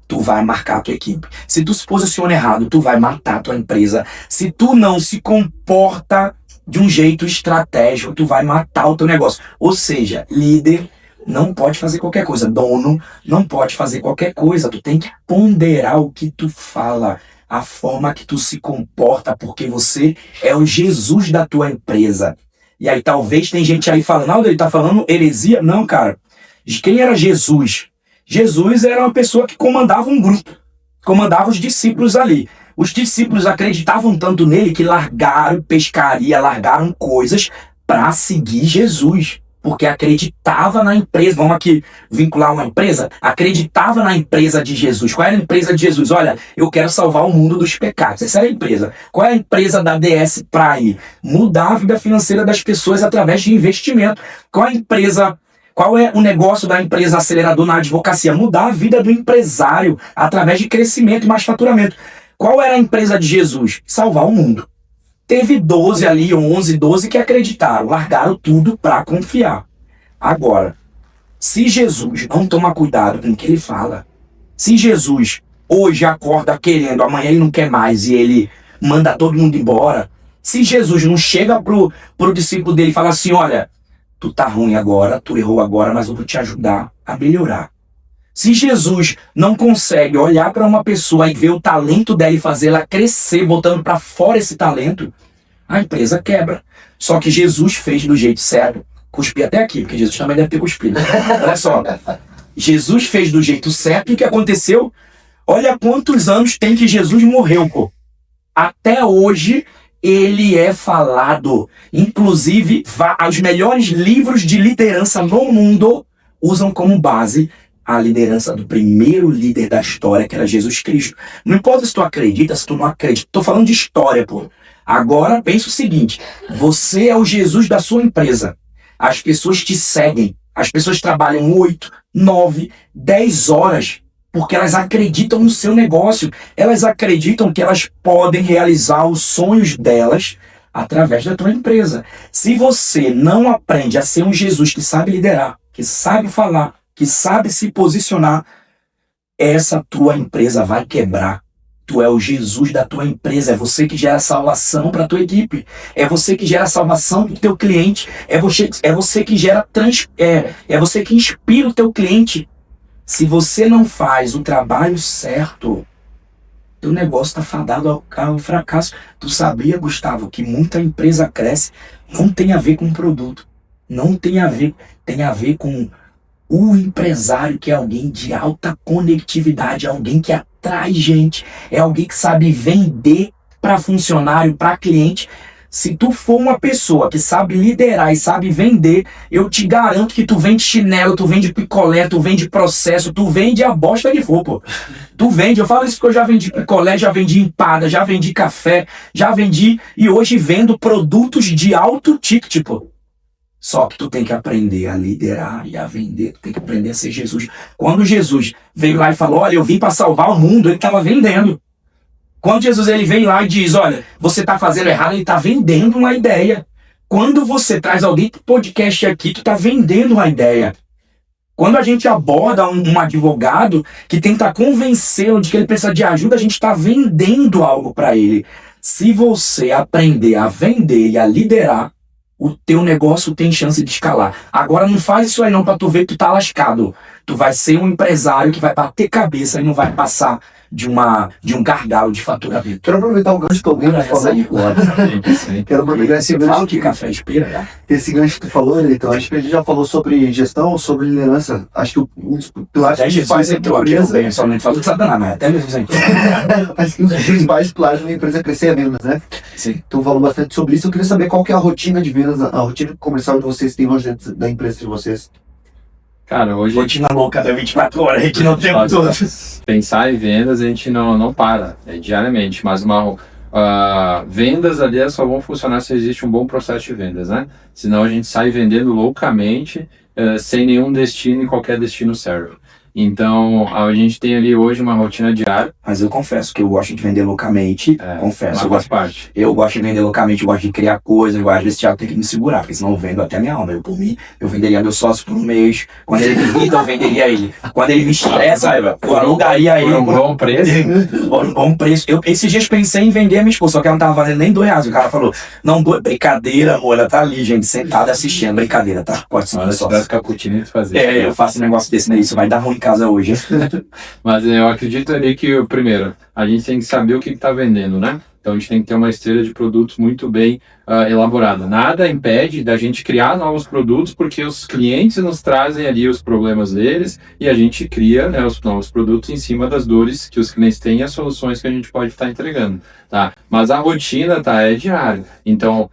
tu vai marcar a tua equipe. Se tu se posiciona errado, tu vai matar a tua empresa. Se tu não se comporta de um jeito estratégico, tu vai matar o teu negócio. Ou seja, líder não pode fazer qualquer coisa. Dono não pode fazer qualquer coisa. Tu tem que ponderar o que tu fala, a forma que tu se comporta, porque você é o Jesus da tua empresa. E aí talvez tem gente aí falando, não, ele tá falando heresia. Não, cara. Quem era Jesus? Jesus era uma pessoa que comandava um grupo, comandava os discípulos ali. Os discípulos acreditavam tanto nele que largaram pescaria, largaram coisas para seguir Jesus. Porque acreditava na empresa, vamos aqui vincular uma empresa, acreditava na empresa de Jesus. Qual era a empresa de Jesus? Olha, eu quero salvar o mundo dos pecados. Essa era a empresa. Qual é a empresa da DS Prime? Mudar a vida financeira das pessoas através de investimento. Qual é o negócio da empresa acelerador na advocacia? Mudar a vida do empresário através de crescimento e mais faturamento. Qual era a empresa de Jesus? Salvar o mundo. Teve 12 ali, 11, 12 que acreditaram, largaram tudo para confiar. Agora, se Jesus não toma cuidado com o que ele fala, se Jesus hoje acorda querendo, amanhã ele não quer mais e ele manda todo mundo embora, se Jesus não chega pro discípulo dele e fala assim, olha, tu tá ruim agora, tu errou agora, mas eu vou te ajudar a melhorar. Se Jesus não consegue olhar para uma pessoa e ver o talento dela e fazer ela crescer, botando para fora esse talento, a empresa quebra. Só que Jesus fez do jeito certo. Cuspi até aqui, porque Jesus também deve ter cuspido. Olha só. Jesus fez do jeito certo e o que aconteceu? Olha quantos anos tem que Jesus morreu, pô. Até hoje ele é falado. Inclusive, os melhores livros de liderança no mundo usam como base a liderança do primeiro líder da história, que era Jesus Cristo. Não importa se tu acredita, se tu não acredita. Tô falando de história, pô. Agora, pensa o seguinte. Você é o Jesus da sua empresa. As pessoas te seguem. As pessoas trabalham 8, 9, 10 horas porque elas acreditam no seu negócio. Elas acreditam que elas podem realizar os sonhos delas através da tua empresa. Se você não aprende a ser um Jesus que sabe liderar, que sabe falar, que sabe se posicionar, essa tua empresa vai quebrar. Tu é o Jesus da tua empresa, é você que gera salvação para a tua equipe, é você que gera salvação para o teu cliente, é você que gera é você que inspira o teu cliente. Se você não faz o trabalho certo, teu negócio está fadado ao fracasso. Tu sabia, Gustavo, que muita empresa cresce, não tem a ver com o produto, não tem a ver, tem a ver com o empresário, que é alguém de alta conectividade, alguém que atrai gente, é alguém que sabe vender para funcionário, para cliente. Se tu for uma pessoa que sabe liderar e sabe vender, eu te garanto que tu vende chinelo, tu vende picolé, tu vende processo, tu vende a bosta que for, pô. Tu vende, eu falo isso porque eu já vendi picolé, já vendi empada, já vendi café, já vendi e hoje vendo produtos de alto ticket, pô. Só que tu tem que aprender a liderar e a vender, tu tem que aprender a ser Jesus. Quando Jesus veio lá e falou, olha, eu vim para salvar o mundo, ele estava vendendo. Quando Jesus ele vem lá e diz, olha, você está fazendo errado, ele está vendendo uma ideia. Quando você traz alguém pro podcast aqui, tu está vendendo uma ideia. Quando a gente aborda um advogado que tenta convencê-lo de que ele precisa de ajuda, a gente está vendendo algo para ele. Se você aprender a vender e a liderar, o teu negócio tem chance de escalar. Agora não faz isso aí não pra tu ver que tu tá lascado. Tu vai ser um empresário que vai bater cabeça e não vai passar de um gargalo de faturamento. Quero aproveitar o gancho que alguém falou aí. Quero aproveitar esse gancho. Fala que café inspira, né? Esse gancho que tu falou, então acho que a gente já falou sobre gestão, sobre liderança. Acho que um dos pilares principais da empresa. Somente falou que Satanás, mas até mesmo assim. Acho que um dos principais pilares da empresa é crescer a vendas, né? Sim. Tu falou bastante sobre isso. Eu queria saber qual que é a rotina de vendas, a rotina comercial de vocês, tem hoje dentro da empresa de vocês. Cara, hoje... Rotina louca da 24 horas, a gente não tem tudo. Pensar em vendas, a gente não para, diariamente, mas vendas ali só vão funcionar se existe um bom processo de vendas, né? Senão a gente sai vendendo loucamente, sem nenhum destino, e qualquer destino serve. Então, a gente tem ali hoje uma rotina diária. Mas eu confesso que eu gosto de vender loucamente, confesso. Eu gosto de vender loucamente, eu gosto de criar coisas, eu às vezes Thiago tem que me segurar, porque senão eu vendo até minha alma. Por mim, eu venderia meu sócio por um mês. Quando ele me irrita, eu venderia ele. Quando ele me estressa, eu alugaria ele. Por um bom preço. Por um bom preço. Esses dias pensei em vender a minha esposa, só que ela não tava valendo nem R$2. O cara falou, não, brincadeira, amor, ela tá ali, gente, sentada assistindo, brincadeira, tá? Pode ser sócio. Cappuccino de fazer. Eu faço um negócio desse, né? Isso vai dar ruim em casa hoje. Mas eu acredito ali que, primeiro, a gente tem que saber o que está vendendo, né? Então a gente tem que ter uma esteira de produtos muito bem elaborada. Nada impede da gente criar novos produtos, porque os clientes nos trazem ali os problemas deles e a gente cria, né, os novos produtos em cima das dores que os clientes têm e as soluções que a gente pode estar entregando, tá? Mas a rotina, tá, é diária. Então,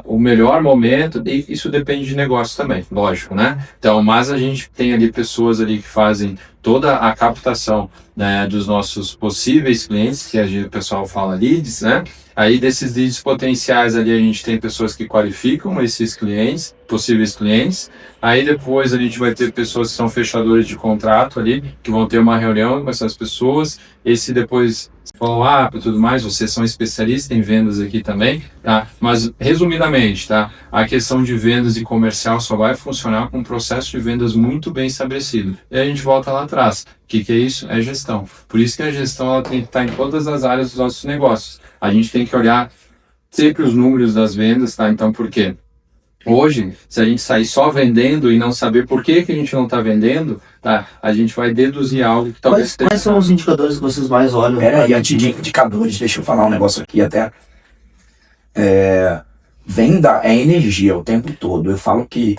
o melhor momento, e isso depende de negócio também, lógico, né? Então, mas a gente tem ali pessoas ali que fazem toda a captação, né, dos nossos possíveis clientes, que o pessoal fala leads, né? Aí desses leads potenciais ali a gente tem pessoas que qualificam esses clientes, possíveis clientes. Aí depois a gente vai ter pessoas que são fechadores de contrato ali, que vão ter uma reunião com essas pessoas. Esse depois follow-up e tudo mais, vocês são especialistas em vendas aqui também, tá? Mas resumidamente, tá? A questão de vendas e comercial só vai funcionar com um processo de vendas muito bem estabelecido. E a gente volta lá atrás. O que é isso? É gestão. Por isso que a gestão ela tem que estar em todas as áreas dos nossos negócios. A gente tem que olhar sempre os números das vendas, tá? Então, por quê? Hoje, se a gente sair só vendendo e não saber por que a gente não está vendendo, tá? A gente vai deduzir algo que talvez... Quais são os indicadores que vocês mais olham? Peraí, antes de indicadores, deixa eu falar um negócio aqui até. Venda é energia o tempo todo. Eu falo que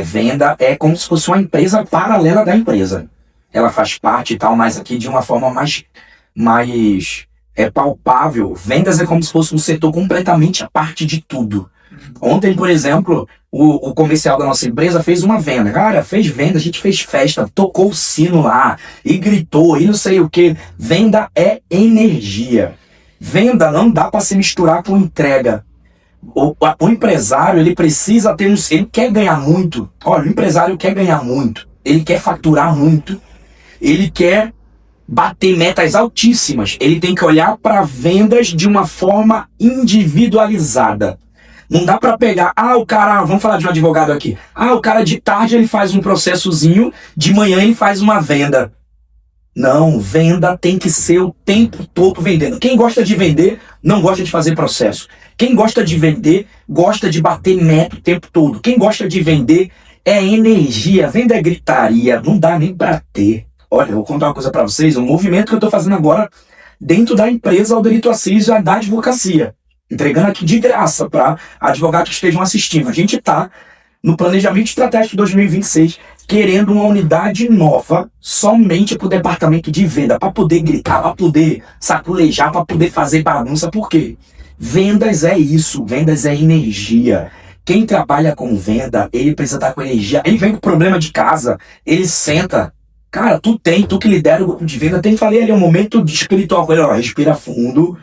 venda é como se fosse uma empresa paralela da empresa. Ela faz parte e tal, mas aqui de uma forma mais palpável. Vendas é como se fosse um setor completamente à parte de tudo. Ontem, por exemplo, o comercial da nossa empresa fez uma venda. Cara, fez venda, a gente fez festa, tocou o sino lá e gritou e não sei o que. Venda é energia. Venda não dá para se misturar com entrega. O empresário, ele precisa ter ele quer ganhar muito. Olha, o empresário quer ganhar muito. Ele quer faturar muito. Ele quer bater metas altíssimas. Ele tem que olhar para vendas de uma forma individualizada. Não dá pra pegar, o cara, vamos falar de um advogado aqui. O cara de tarde ele faz um processozinho, de manhã ele faz uma venda. Não, venda tem que ser o tempo todo vendendo. Quem gosta de vender, não gosta de fazer processo. Quem gosta de vender, gosta de bater meta o tempo todo. Quem gosta de vender é energia, venda é gritaria, não dá nem pra ter. Olha, eu vou contar uma coisa pra vocês, um movimento que eu tô fazendo agora dentro da empresa Alderito Assis da advocacia. Entregando aqui de graça para advogados que estejam assistindo. A gente tá no planejamento estratégico 2026, querendo uma unidade nova somente para o departamento de venda, para poder gritar, para poder saculejar, para poder fazer bagunça. Por quê? Vendas é isso, vendas é energia. Quem trabalha com venda, ele precisa estar com energia. Ele vem com problema de casa, ele senta. Cara, tu que lidera o grupo de venda, falei ali um momento de espiritual com ele, ó, respira fundo.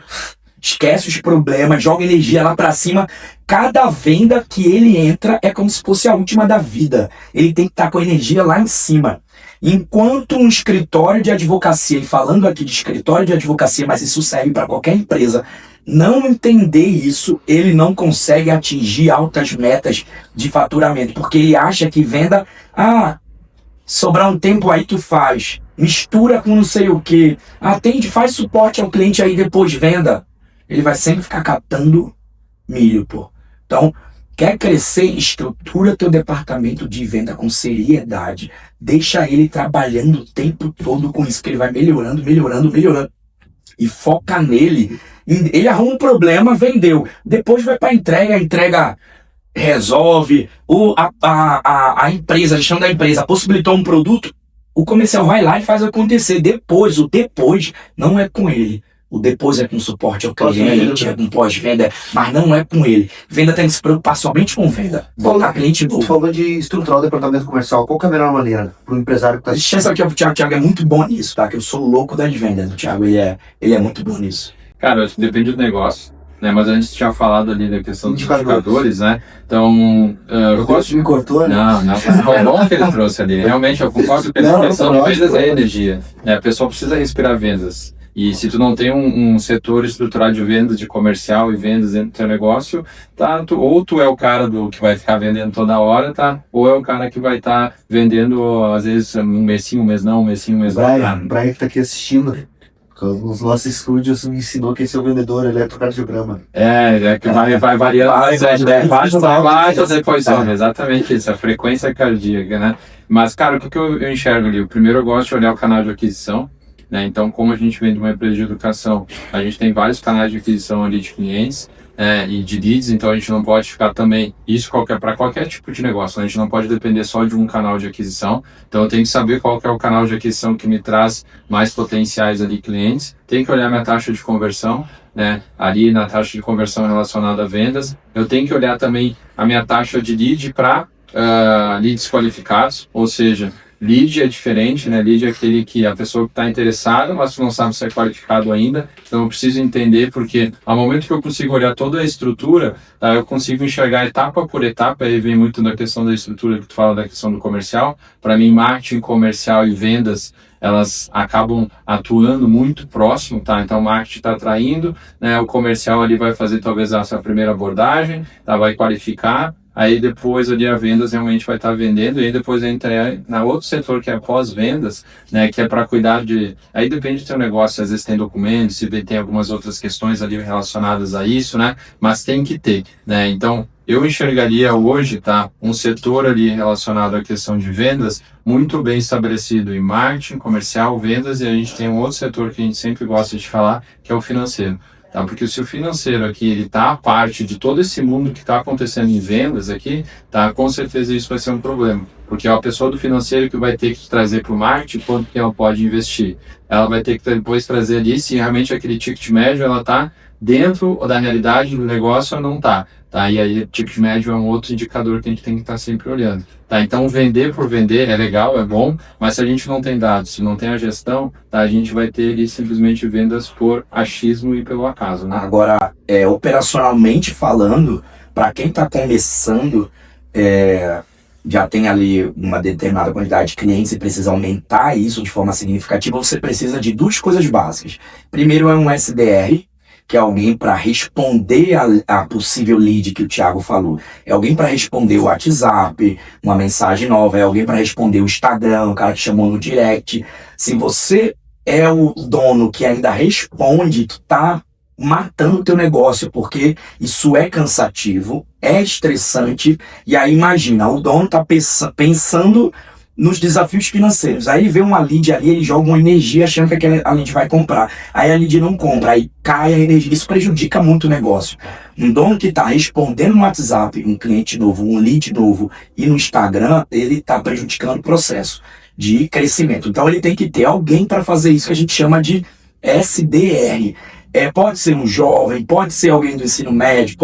Esquece os problemas, joga energia lá pra cima. Cada venda que ele entra é como se fosse a última da vida. Ele tem que estar com a energia lá em cima. Enquanto um escritório de advocacia, e falando aqui de escritório de advocacia, mas isso serve para qualquer empresa, não entender isso, ele não consegue atingir altas metas de faturamento. Porque ele acha que venda, sobrar um tempo aí tu faz, mistura com não sei o que, atende, faz suporte ao cliente aí depois venda. Ele vai sempre ficar catando milho, pô. Então, quer crescer, estrutura teu departamento de venda com seriedade. Deixa ele trabalhando o tempo todo com isso, que ele vai melhorando. E foca nele. Ele arruma um problema, vendeu. Depois vai pra entrega, a entrega resolve. A empresa, a gestão da empresa possibilitou um produto, o comercial vai lá e faz acontecer. Depois, o depois não é com ele. O depois é com suporte ao cliente, é com pós-venda, mas não é com ele. Venda tem que se preocupar somente com venda. Botar cliente novo. Falando de estruturar o departamento comercial, qual que é a melhor maneira para o empresário que está assistindo? Deixa aqui pro Thiago. O Thiago é muito bom nisso, tá? Que eu sou louco das vendas. O Thiago, ele é muito bom nisso. Cara, eu acho que depende do negócio, né? Mas a gente tinha falado ali da questão dos indicadores, né? Então, eu gosto de... Me cortou, né? Não, foi bom que ele trouxe ali. Realmente, eu concordo com ele. A questão de vendas é energia, né? A pessoa precisa respirar vendas. E se tu não tem um setor estruturado de vendas, de comercial e vendas dentro do teu negócio, tá? Ou tu é o cara que vai ficar vendendo toda hora, tá? Ou é o cara que vai estar vendendo, às vezes, um mês sim, um mês não, um mês sim, um mês não. Brian que tá aqui assistindo, nos nossos estúdios me ensinou que esse é o vendedor eletrocardiograma. É que vai variando, baixas reposições, exatamente isso, a frequência cardíaca, né? Mas, cara, o que eu enxergo ali? Primeiro eu gosto de olhar o canal de aquisição, né? Então, como a gente vem de uma empresa de educação, a gente tem vários canais de aquisição ali de clientes e de leads, então a gente não pode ficar também, isso para qualquer tipo de negócio, a gente não pode depender só de um canal de aquisição, então eu tenho que saber qual que é o canal de aquisição que me traz mais potenciais ali clientes, tenho que olhar minha taxa de conversão, né? Ali na taxa de conversão relacionada a vendas, eu tenho que olhar também a minha taxa de lead para leads qualificados, ou seja, lead é diferente, né? Lead é aquele que a pessoa que está interessada, mas não sabe se é qualificado ainda. Então eu preciso entender, porque ao momento que eu consigo olhar toda a estrutura, tá? Eu consigo enxergar etapa por etapa, aí vem muito da questão da estrutura que tu fala da questão do comercial. Para mim, marketing comercial e vendas, elas acabam atuando muito próximo, tá? Então o marketing está atraindo, né? O comercial ali vai fazer talvez essa primeira abordagem, tá? Vai qualificar. Aí depois ali a vendas realmente vai estar vendendo, e aí depois entra na outro setor que é pós-vendas, né, que é para cuidar de... Aí depende do teu negócio, às vezes tem documentos, se tem algumas outras questões ali relacionadas a isso, né, mas tem que ter, né, então eu enxergaria hoje, tá, um setor ali relacionado à questão de vendas muito bem estabelecido em marketing, comercial, vendas, e a gente tem um outro setor que a gente sempre gosta de falar, que é o financeiro. Tá, porque se o financeiro aqui ele tá a parte de todo esse mundo que está acontecendo em vendas aqui, tá, com certeza isso vai ser um problema, porque é a pessoa do financeiro que vai ter que trazer para o marketing quanto que ela pode investir. Ela vai ter que depois trazer ali se realmente aquele ticket médio ela tá dentro da realidade do negócio ou não tá. Tá? E aí, ticket médio é um outro indicador que a gente tem que estar sempre olhando. Tá? Então, vender por vender é legal, é bom, mas se a gente não tem dados, se não tem a gestão, tá? A gente vai ter ali simplesmente vendas por achismo e pelo acaso. Né? Agora, operacionalmente falando, para quem está começando, já tem ali uma determinada quantidade de clientes e precisa aumentar isso de forma significativa, você precisa de duas coisas básicas. Primeiro é um SDR, que é alguém para responder a possível lead que o Thiago falou. É alguém para responder o WhatsApp, uma mensagem nova, é alguém para responder o Instagram, o cara que chamou no direct. Se você é o dono que ainda responde, tu tá matando o teu negócio, porque isso é cansativo, é estressante, e aí imagina, o dono tá pensando nos desafios financeiros, aí ele vê uma lead ali, ele joga uma energia achando que a lead vai comprar, aí a lead não compra, aí cai a energia, isso prejudica muito o negócio. Um dono que tá respondendo no WhatsApp, um cliente novo, um lead novo, e no Instagram, ele tá prejudicando o processo de crescimento. Então ele tem que ter alguém para fazer isso que a gente chama de SDR. Pode ser um jovem, pode ser alguém do ensino médio,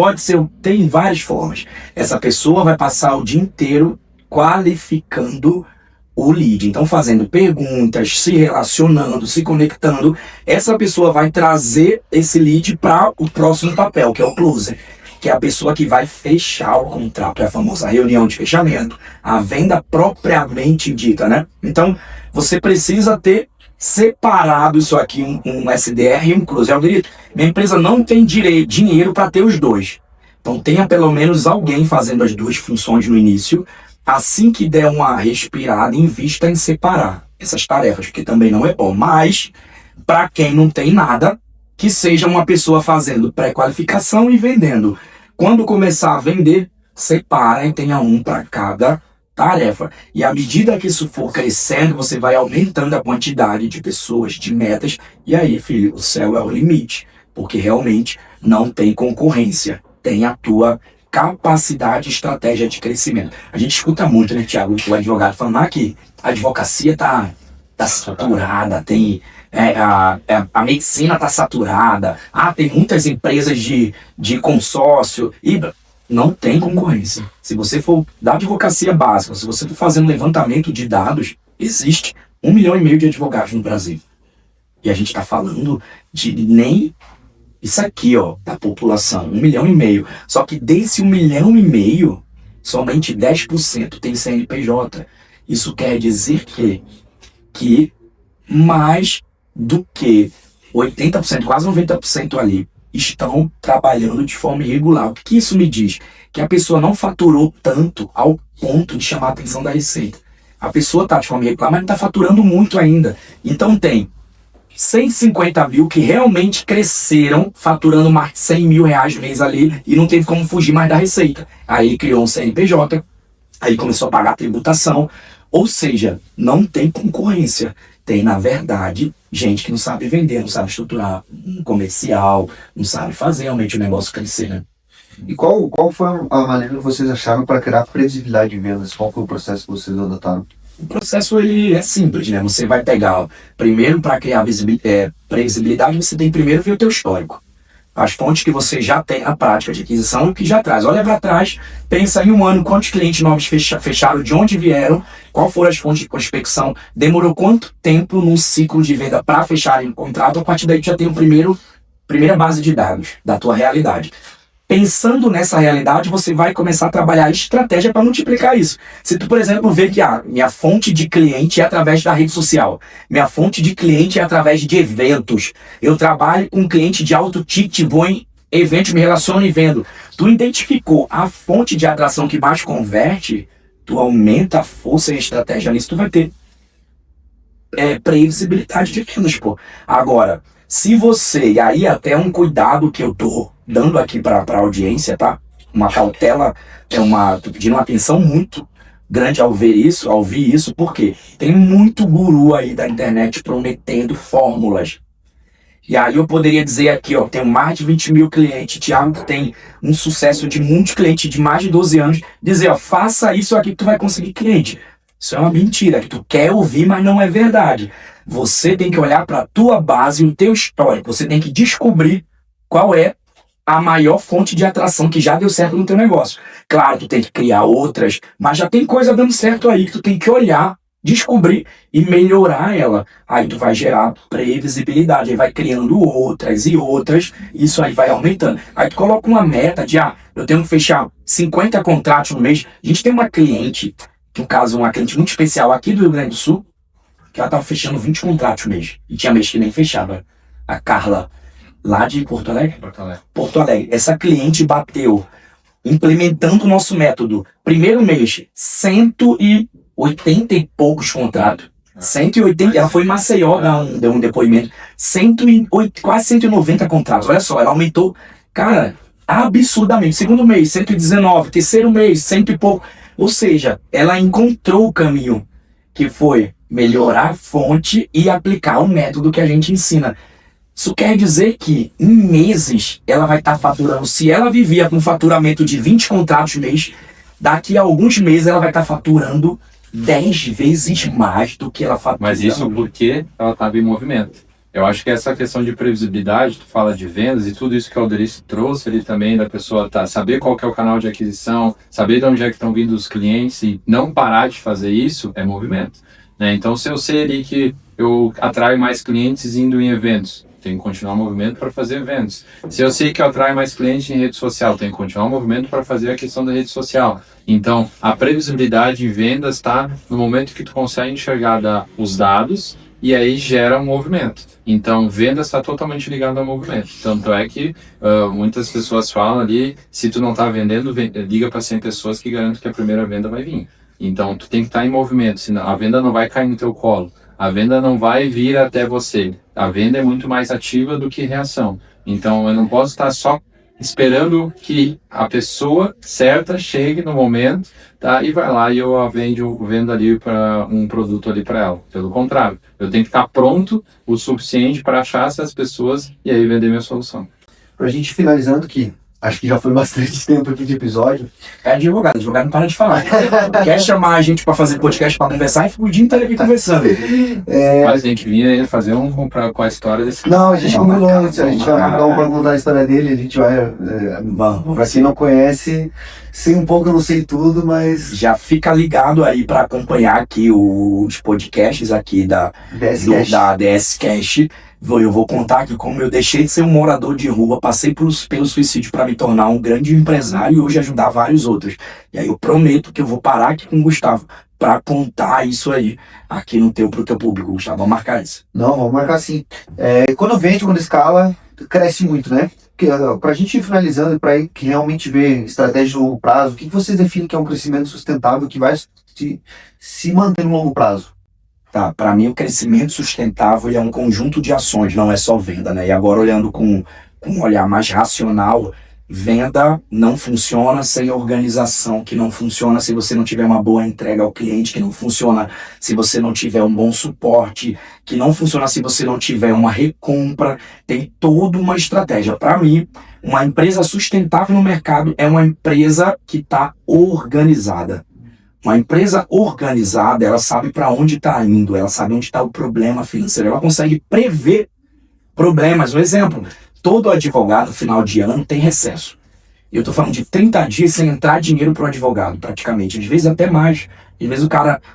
tem várias formas. Essa pessoa vai passar o dia inteiro qualificando o lead. Então fazendo perguntas, se relacionando, se conectando. Essa pessoa vai trazer esse lead para o próximo papel, que é o closer, que é a pessoa que vai fechar o contrato, é a famosa reunião de fechamento, a venda propriamente dita, né? Então, você precisa ter separado isso aqui, um SDR e um closer. Eu diria, minha empresa não tem dinheiro para ter os dois. Então, tenha pelo menos alguém fazendo as duas funções no início. Assim que der uma respirada, invista em separar essas tarefas, porque também não é bom. Mas, para quem não tem nada, que seja uma pessoa fazendo pré-qualificação e vendendo. Quando começar a vender, separa e tenha um para cada tarefa. E à medida que isso for crescendo, você vai aumentando a quantidade de pessoas, de metas. E aí, filho, o céu é o limite. Porque realmente não tem concorrência. Tem a tua capacidade e estratégia de crescimento. A gente escuta muito, né, Thiago, o advogado falando que a advocacia tá saturada, tem... a medicina está saturada, tem muitas empresas de consórcio, e não tem concorrência. Se você for da advocacia básica, se você for fazendo levantamento de dados, existe 1,5 milhão de advogados no Brasil. E a gente está falando de nem isso aqui, ó, da população, 1,5 milhão. Só que desse 1,5 milhão, somente 10% tem CNPJ. Isso quer dizer que mais do que 80%, quase 90% ali, estão trabalhando de forma irregular. O que isso me diz? Que a pessoa não faturou tanto ao ponto de chamar a atenção da Receita. A pessoa está de forma irregular, mas não está faturando muito ainda. Então tem 150 mil que realmente cresceram, faturando mais de 100 mil reais mês ali, e não teve como fugir mais da Receita. Aí criou um CNPJ, aí começou a pagar a tributação, ou seja, não tem concorrência. Tem, na verdade, gente que não sabe vender, não sabe estruturar um comercial, não sabe fazer realmente o negócio crescer, né? E qual foi a maneira que vocês acharam para criar previsibilidade de vendas? Qual foi o processo que vocês adotaram? O processo ele é simples, né? Você vai pegar, primeiro, para criar previsibilidade, você tem primeiro ver o teu histórico. As fontes que você já tem na prática de aquisição, o que já traz. Olha para trás, pensa em um ano, quantos clientes novos fecharam, de onde vieram, qual foram as fontes de prospecção, demorou quanto tempo num ciclo de venda para fecharem o contrato. A partir daí tu já tem primeira base de dados da tua realidade. Pensando nessa realidade, você vai começar a trabalhar a estratégia para multiplicar isso. Se tu, por exemplo, vê que minha fonte de cliente é através da rede social, minha fonte de cliente é através de eventos, eu trabalho com cliente de alto ticket, vou em eventos, me relaciono e vendo. Tu identificou a fonte de atração que mais converte, tu aumenta a força e a estratégia nisso, tu vai ter previsibilidade de vendas, pô. Agora, se você, e aí até um cuidado que eu tô dando aqui para a audiência, tá? Uma cautela, tô pedindo uma atenção muito grande ao ouvir isso, porque tem muito guru aí da internet prometendo fórmulas. E aí eu poderia dizer aqui, ó, tenho mais de 20 mil clientes, Thiago que tem um sucesso de muitos clientes de mais de 12 anos, dizer, ó, faça isso aqui que tu vai conseguir cliente. Isso é uma mentira, que tu quer ouvir, mas não é verdade. Você tem que olhar para a tua base, o teu histórico, você tem que descobrir qual é a maior fonte de atração que já deu certo no teu negócio. Claro, tu tem que criar outras, mas já tem coisa dando certo aí que tu tem que olhar, descobrir e melhorar ela. Aí tu vai gerar previsibilidade, aí vai criando outras e outras, isso aí vai aumentando. Aí tu coloca uma meta de, eu tenho que fechar 50 contratos no mês. A gente tem uma cliente, que no caso uma cliente muito especial aqui do Rio Grande do Sul, que ela tava fechando 20 contratos no mês, e tinha mês que nem fechava. A Carla, lá de Porto Alegre? Porto Alegre. Essa cliente bateu, implementando o nosso método, primeiro mês, 180 e poucos contratos. 180, ela foi em Maceió, deu um depoimento. 108, quase 190 contratos. Olha só, ela aumentou, cara, absurdamente. Segundo mês, 119. Terceiro mês, 100 e pouco. Ou seja, ela encontrou o caminho, que foi melhorar a fonte e aplicar o método que a gente ensina. Isso quer dizer que em meses ela vai estar faturando. Se ela vivia com faturamento de 20 contratos mês, daqui a alguns meses ela vai estar faturando 10 vezes mais do que ela fatura. Mas isso porque ela estava em movimento. Eu acho que essa questão de previsibilidade, tu fala de vendas e tudo isso que o Alderici trouxe ali também, da pessoa saber qual que é o canal de aquisição, saber de onde é que estão vindo os clientes e não parar de fazer isso, é movimento. Né? Então, se eu sei ali que eu atraio mais clientes indo em eventos, tenho que continuar o movimento para fazer eventos. Se eu sei que eu atraio mais clientes em rede social, tenho que continuar o movimento para fazer a questão da rede social. Então, a previsibilidade em vendas está no momento que tu consegue enxergar os dados e aí gera um movimento. Então, vendas está totalmente ligado ao movimento. Tanto é que muitas pessoas falam ali, se tu não está vendendo, liga para 100 pessoas que garantem que a primeira venda vai vir. Então, tu tem que estar em movimento, senão a venda não vai cair no teu colo. A venda não vai vir até você. A venda é muito mais ativa do que reação. Então, eu não posso estar só esperando que a pessoa certa chegue no momento, tá? E vai lá e eu vendo ali para um produto ali para ela. Pelo contrário, eu tenho que estar pronto o suficiente para achar essas pessoas e aí vender minha solução. Pra gente finalizando aqui, acho que já foi bastante tempo aqui de episódio. É advogado não para de falar. Quer chamar a gente para fazer podcast, para conversar, e fica o dia inteiro aqui conversando. Mas tem que vir aí fazer com a história desse... Não, a gente combinou antes, a gente vai marcar um para contar a história dele, a gente vai... Pra quem não conhece, sei um pouco, eu não sei tudo, mas... Já fica ligado aí para acompanhar aqui os podcasts aqui da DS Cash. Eu vou contar que como eu deixei de ser um morador de rua, passei pelo suicídio para me tornar um grande empresário e hoje ajudar vários outros. E aí eu prometo que eu vou parar aqui com o Gustavo para contar isso aí aqui pro teu público, Gustavo. Vamos marcar isso. Não, vamos marcar sim. Quando vende, quando escala, cresce muito, né? Para a gente ir finalizando e para realmente ver estratégia de longo prazo, o que você define que é um crescimento sustentável que vai se manter no longo prazo? Tá, para mim o crescimento sustentável é um conjunto de ações, não é só venda, né? E agora olhando com um olhar mais racional, venda não funciona sem organização, que não funciona se você não tiver uma boa entrega ao cliente, que não funciona se você não tiver um bom suporte, que não funciona se você não tiver uma recompra, tem toda uma estratégia. Para mim, uma empresa sustentável no mercado é uma empresa que está organizada. Uma empresa organizada, ela sabe para onde está indo, ela sabe onde está o problema financeiro, ela consegue prever problemas. Um exemplo, todo advogado, final de ano, tem recesso. Eu estou falando de 30 dias sem entrar dinheiro para o advogado, praticamente. Às vezes até mais. Às vezes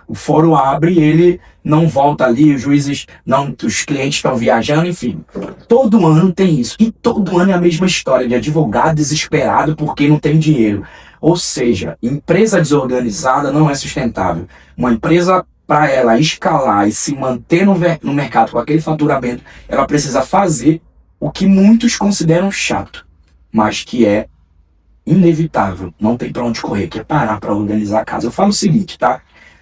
o fórum abre e ele não volta ali, os juízes, não, os clientes estão viajando, enfim. Todo ano tem isso. E todo ano é a mesma história de advogado desesperado porque não tem dinheiro. Ou seja, empresa desorganizada não é sustentável. Uma empresa, para ela escalar e se manter no mercado com aquele faturamento, ela precisa fazer o que muitos consideram chato, mas que é inevitável, não tem para onde correr, que é parar para organizar a casa. Eu falo o seguinte, tá?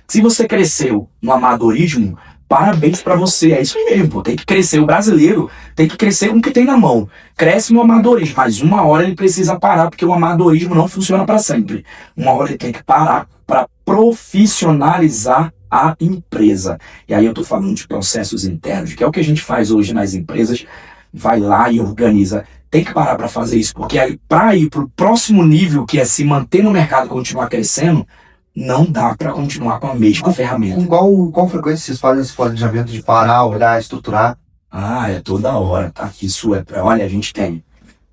Se você cresceu no amadorismo, parabéns para você, é isso mesmo, pô. Tem que crescer, o brasileiro tem que crescer com o que tem na mão. Cresce no amadorismo, mas uma hora ele precisa parar, porque o amadorismo não funciona para sempre. Uma hora ele tem que parar para profissionalizar a empresa. E aí eu tô falando de processos internos, que é o que a gente faz hoje nas empresas, vai lá e organiza. Tem que parar para fazer isso, porque aí para ir pro próximo nível, que é se manter no mercado e continuar crescendo, não dá para continuar com a mesma ferramenta. Com qual frequência vocês fazem esse planejamento de parar, olhar, estruturar? É toda hora, tá? Isso olha, a gente tem.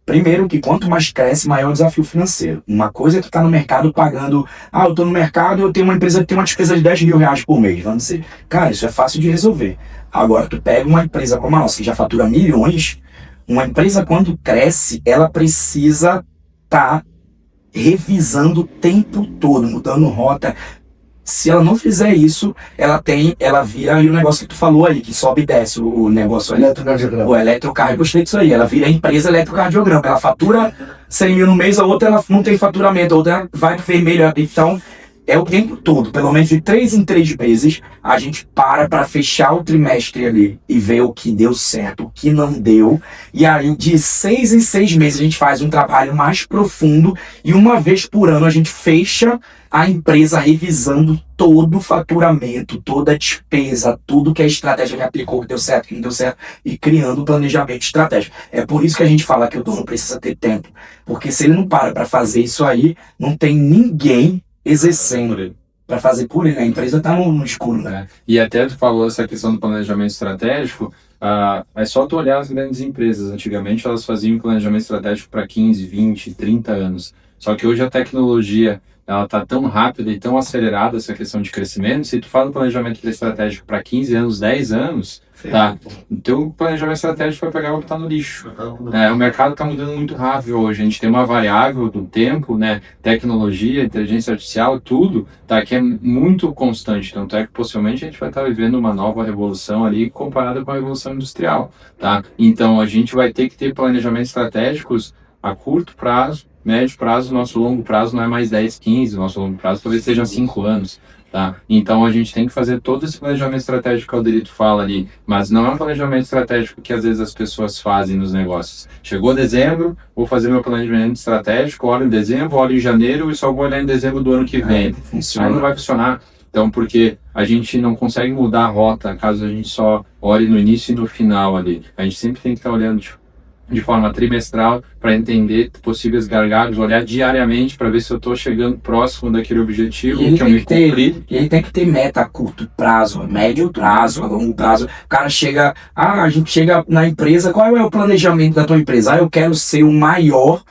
Primeiro que quanto mais cresce, maior o desafio financeiro. Uma coisa é tu tá no mercado pagando, eu tô no mercado, eu tenho uma empresa que tem uma despesa de 10 mil reais por mês, vamos dizer. Cara, isso é fácil de resolver. Agora, tu pega uma empresa como a nossa, que já fatura milhões, uma empresa quando cresce, ela precisa estar revisando o tempo todo, mudando rota. Se ela não fizer isso, ela vira aí o negócio que tu falou aí, que sobe e desce o negócio. O eletrocardiograma, gostei disso aí. Ela vira a empresa eletrocardiograma. Ela fatura 100 mil no mês, a outra ela não tem faturamento, a outra vai pro vermelho. Então, é o tempo todo, pelo menos de 3 em 3 meses, a gente para fechar o trimestre ali e ver o que deu certo, o que não deu. E aí, de 6 em 6 meses, a gente faz um trabalho mais profundo e uma vez por ano a gente fecha a empresa revisando todo o faturamento, toda a despesa, tudo que a estratégia que aplicou, que deu certo, que não deu certo, e criando um planejamento estratégico. É por isso que a gente fala que o dono precisa ter tempo, porque se ele não para fazer isso aí, não tem ninguém exercendo para fazer por ele. A empresa está no escuro, né? E até tu falou essa questão do planejamento estratégico, é só tu olhar as grandes empresas. Antigamente elas faziam planejamento estratégico para 15, 20, 30 anos. Só que hoje a tecnologia ela está tão rápida e tão acelerada essa questão de crescimento. Se tu faz um planejamento estratégico para 15 anos, 10 anos, tá, o teu planejamento estratégico vai pegar o que está no lixo. O mercado está mudando muito rápido hoje. A gente tem uma variável do tempo, né, tecnologia, inteligência artificial, tudo, tá, que é muito constante. Tanto é que possivelmente a gente vai estar vivendo uma nova revolução ali comparada com a revolução industrial. Tá? Então a gente vai ter que ter planejamentos estratégicos a curto prazo, médio prazo, nosso longo prazo não é mais 10, 15, nosso longo prazo talvez seja 5 anos, tá? Então a gente tem que fazer todo esse planejamento estratégico que o Alderito fala ali, mas não é um planejamento estratégico que às vezes as pessoas fazem nos negócios. Chegou dezembro, vou fazer meu planejamento estratégico, olho em dezembro, olho em janeiro e só vou olhar em dezembro do ano que vem. Aí não vai funcionar. Então, porque a gente não consegue mudar a rota caso a gente só olhe no início e no final ali. A gente sempre tem que estar olhando, de forma trimestral para entender possíveis gargalos, olhar diariamente para ver se eu estou chegando próximo daquele objetivo que eu me cumpri. E ele tem que ter meta a curto prazo, a médio prazo, a longo prazo. O cara chega, a gente chega na empresa, qual é o planejamento da tua empresa? Eu quero ser o maior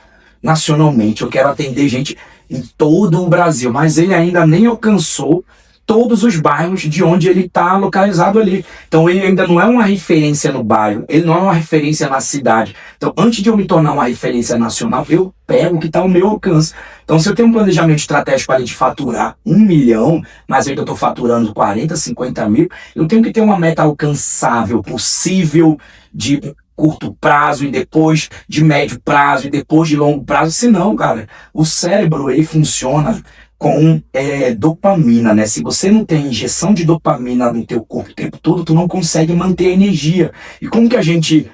nacionalmente, eu quero atender gente em todo o Brasil, mas ele ainda nem alcançou todos os bairros de onde ele está localizado ali. Então ele ainda não é uma referência no bairro, ele não é uma referência na cidade. Então antes de eu me tornar uma referência nacional, eu pego o que está ao meu alcance. Então se eu tenho um planejamento estratégico ali de faturar 1 milhão, mas ainda estou faturando 40, 50 mil, eu tenho que ter uma meta alcançável, possível, de curto prazo e depois de médio prazo e depois de longo prazo. Senão, cara, o cérebro ele funciona com dopamina, né? Se você não tem injeção de dopamina no teu corpo o tempo todo, tu não consegue manter a energia. E como que a gente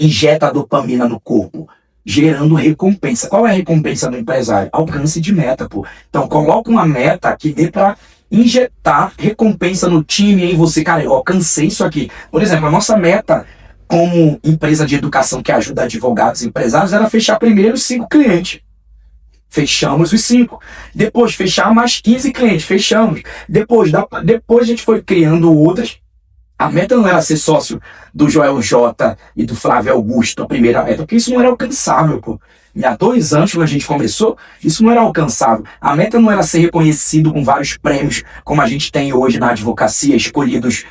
injeta a dopamina no corpo? Gerando recompensa. Qual é a recompensa do empresário? Alcance de meta, pô. Então, coloca uma meta que dê para injetar recompensa no time, em você. Cara, eu alcancei isso aqui. Por exemplo, a nossa meta como empresa de educação que ajuda advogados e empresários era fechar primeiro 5 clientes. Fechamos os 5. Depois, fechar mais 15 clientes. Fechamos. Depois a gente foi criando outras. A meta não era ser sócio do Joel J e do Flávio Augusto, a primeira meta, porque isso não era alcançável, pô. E há 2 anos, quando a gente começou, isso não era alcançável. A meta não era ser reconhecido com vários prêmios, como a gente tem hoje na advocacia, escolhidos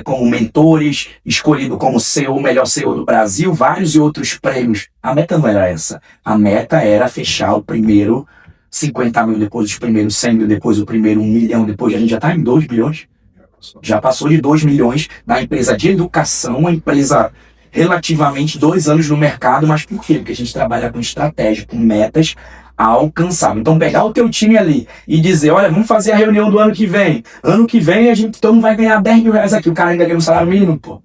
como mentores, escolhido como CEO, o melhor CEO do Brasil, vários e outros prêmios. A meta não era essa. A meta era fechar o primeiro 50 mil, depois os primeiros 100 mil, depois o primeiro 1 milhão, depois a gente já está em 2 bilhões. Já passou de 2 milhões na empresa de educação, uma empresa relativamente 2 anos no mercado, mas por quê? Porque a gente trabalha com estratégia, com metas alcançáveis. Então pegar o teu time ali e dizer, olha, vamos fazer a reunião do ano que vem. Ano que vem todo mundo vai ganhar 10 mil reais aqui. O cara ainda ganha um salário mínimo, pô.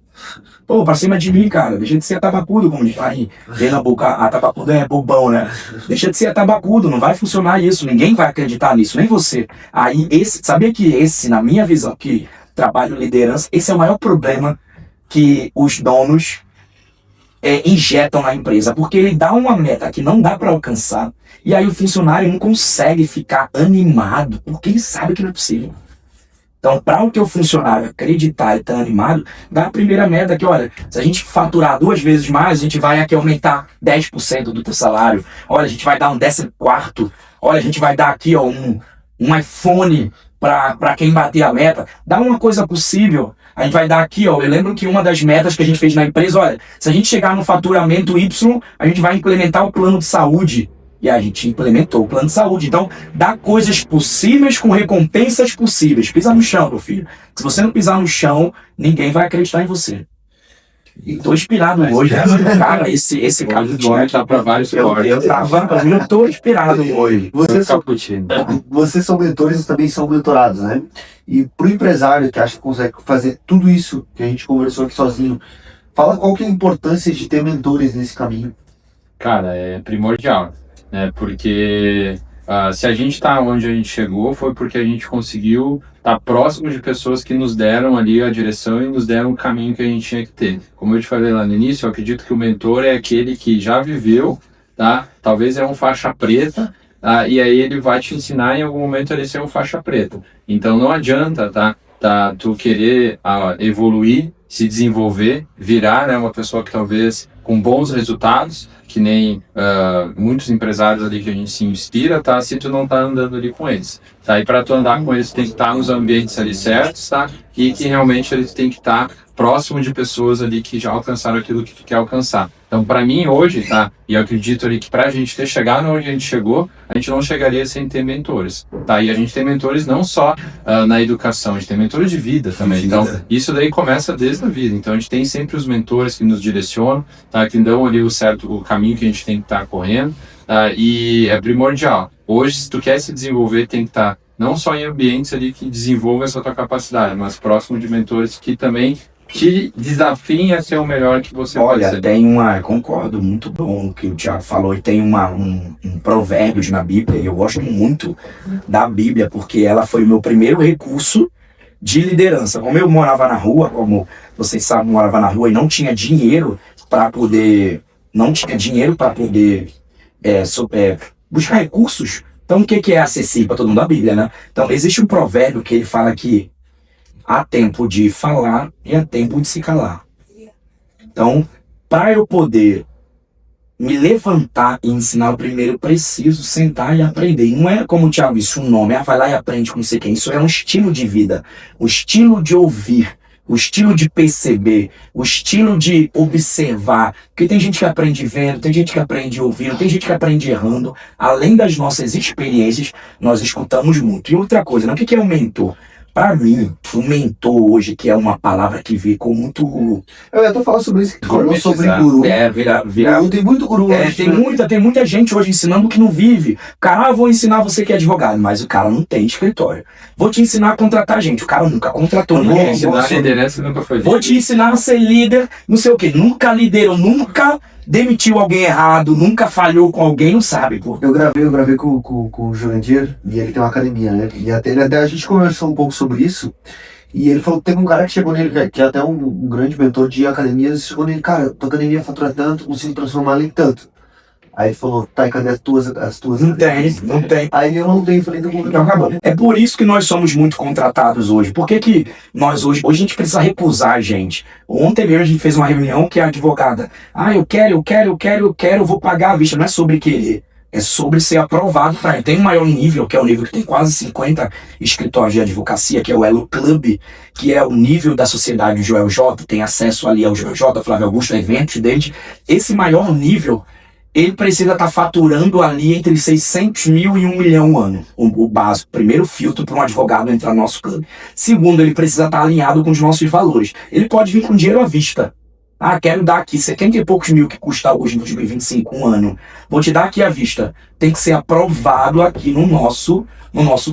Pô, pra cima de mim, cara. Deixa de ser atabacudo, como diz aí. Vem na boca, atabacudo é bobão, né? Deixa de ser atabacudo, não vai funcionar isso. Ninguém vai acreditar nisso, nem você. Aí, sabia que na minha visão, que trabalho liderança, esse é o maior problema que os donos injetam na empresa, porque ele dá uma meta que não dá para alcançar, e aí o funcionário não consegue ficar animado, porque ele sabe que não é possível. Então, para o teu funcionário acreditar e estar animado, dá a primeira meta que, olha, se a gente faturar 2 vezes mais, a gente vai aqui aumentar 10% do teu salário. Olha, a gente vai dar um 14º. Olha, a gente vai dar aqui um iPhone para quem bater a meta. Dá uma coisa possível. A gente vai dar aqui, ó. Eu lembro que uma das metas que a gente fez na empresa, olha, se a gente chegar no faturamento Y, a gente vai implementar o plano de saúde. E a gente implementou o plano de saúde. Então, dá coisas possíveis com recompensas possíveis. Pisa no chão, meu filho. Se você não pisar no chão, ninguém vai acreditar em você. E tô inspirado hoje. Cara, esse cara Hoje tá para vários esportes. Eu tô inspirado hoje. Vocês são mentores e também são mentorados, né? E pro empresário que acha que consegue fazer tudo isso que a gente conversou aqui sozinho, fala qual que é a importância de ter mentores nesse caminho. Cara, é primordial, né? Porque se a gente está onde a gente chegou, foi porque a gente conseguiu estar próximo de pessoas que nos deram ali a direção e nos deram o caminho que a gente tinha que ter. Como eu te falei lá no início, eu acredito que o mentor é aquele que já viveu, tá? Talvez é um faixa preta, e aí ele vai te ensinar em algum momento ele ser um faixa preta. Então não adianta, tu querer evoluir, se desenvolver, virar, né, uma pessoa que talvez com bons resultados, que nem muitos empresários ali que a gente se inspira, tá? Se tu não tá andando ali com eles, tá? E para tu andar com eles, tem que estar nos ambientes ali certos, tá? E que realmente eles têm que estar próximo de pessoas ali que já alcançaram aquilo que tu quer alcançar. Então, para mim hoje, tá? E eu acredito ali que pra gente ter chegado onde a gente chegou, a gente não chegaria sem ter mentores, tá? E a gente tem mentores não só na educação, a gente tem mentores de vida também. Então, isso daí começa desde a vida. Então, a gente tem sempre os mentores que nos direcionam, tá? Que dão ali o caminho que a gente tem que estar correndo, e é primordial. Hoje, se tu quer se desenvolver, tem que estar não só em ambientes ali que desenvolvam essa tua capacidade, mas próximo de mentores que também te desafiem a ser o melhor que você pode ser. Olha, concordo, muito bom o que o Thiago falou, e tem um provérbio na Bíblia, e eu gosto muito da Bíblia, porque ela foi o meu primeiro recurso de liderança. Como eu morava na rua, como vocês sabem, morava na rua e não tinha dinheiro para poder buscar recursos. Então, o que é acessível para todo mundo? A Bíblia, né? Então, existe um provérbio que ele fala que há tempo de falar e há tempo de se calar. Então, para eu poder me levantar e ensinar, eu primeiro preciso sentar e aprender. E não é como o Thiago disse, um nome, vai lá e aprende com não sei quem. Isso é um estilo de vida, o estilo de ouvir, o estilo de perceber, o estilo de observar. Porque tem gente que aprende vendo, tem gente que aprende ouvindo, tem gente que aprende errando. Além das nossas experiências, nós escutamos muito. E outra coisa, né? O que é um mentor? Para mim, o mentor hoje, que é uma palavra que ficou muito... Eu ia até falar sobre isso, que tu falou sobre guru. Tem muito guru hoje. Tem muita gente hoje ensinando que não vive. Cara, vou ensinar você que é advogado, mas o cara não tem escritório. Vou te ensinar a contratar gente, o cara nunca contratou ninguém. Vou te ensinar a ser líder, não sei o quê. Nunca liderou, nunca demitiu alguém errado, nunca falhou com alguém, não sabe, pô. Eu gravei com o Jurandir, e ele tem uma academia, né? E até a gente conversou um pouco sobre isso, e ele falou que teve um cara que chegou nele, que é até um grande mentor de academias, e chegou nele, cara, tua academia fatura tanto, consigo transformar ela em tanto. Aí ele falou, tá, e cadê as tuas? Não tem. Aí eu não tenho, falei, então acabou. É por isso que nós somos muito contratados hoje. Por que nós hoje a gente precisa recusar a gente? Ontem mesmo a gente fez uma reunião que a advogada, eu quero, vou pagar à vista. Não é sobre querer, é sobre ser aprovado. Tem um maior nível, que é o nível que tem quase 50 escritórios de advocacia, que é o Elo Club, que é o nível da sociedade do Joel J, tem acesso ali ao Joel J, Flávio Augusto, eventos dele. Esse maior nível, ele precisa estar faturando ali entre 600 mil e 1 milhão ano. O básico, primeiro filtro para um advogado entrar no nosso clube. Segundo, ele precisa estar alinhado com os nossos valores. Ele pode vir com dinheiro à vista. Quero dar aqui 70 e poucos mil que custa hoje em 2025, um ano. Vou te dar aqui à vista. Tem que ser aprovado aqui no nosso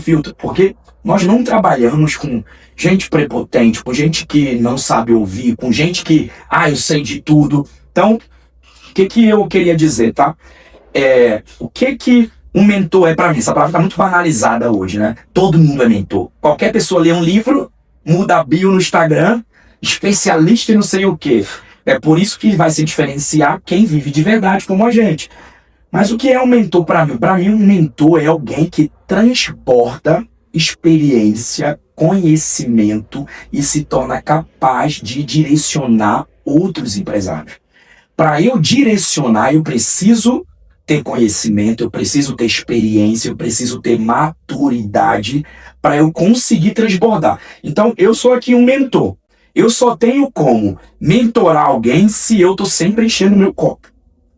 filtro. Porque nós não trabalhamos com gente prepotente, com gente que não sabe ouvir, com gente que, eu sei de tudo. Então, o que eu queria dizer, tá? O que um mentor é pra mim? Essa palavra tá muito banalizada hoje, né? Todo mundo é mentor. Qualquer pessoa lê um livro, muda a bio no Instagram, especialista em não sei o quê. É por isso que vai se diferenciar quem vive de verdade como a gente. Mas o que é um mentor pra mim? Pra mim, um mentor é alguém que transporta experiência, conhecimento e se torna capaz de direcionar outros empresários. Para eu direcionar, eu preciso ter conhecimento, eu preciso ter experiência, eu preciso ter maturidade para eu conseguir transbordar. Então, eu sou aqui um mentor. Eu só tenho como mentorar alguém se eu estou sempre enchendo meu copo,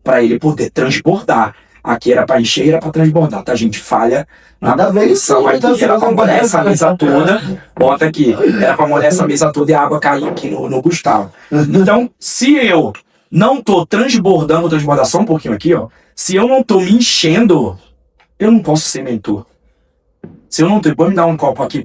para ele poder transbordar. Aqui era pra encher, era pra transbordar, tá? A gente falha na Nada a ver posição isso, aqui, tá era pra sendo molhar essa mesa toda, bota aqui, era pra molhar essa mesa toda e a água cair aqui no Gustavo. Então, se eu não tô transbordando, vou transbordar só um pouquinho aqui, ó. Se eu não tô me enchendo, eu não posso ser mentor. Se eu não tô, pode me dar um copo aqui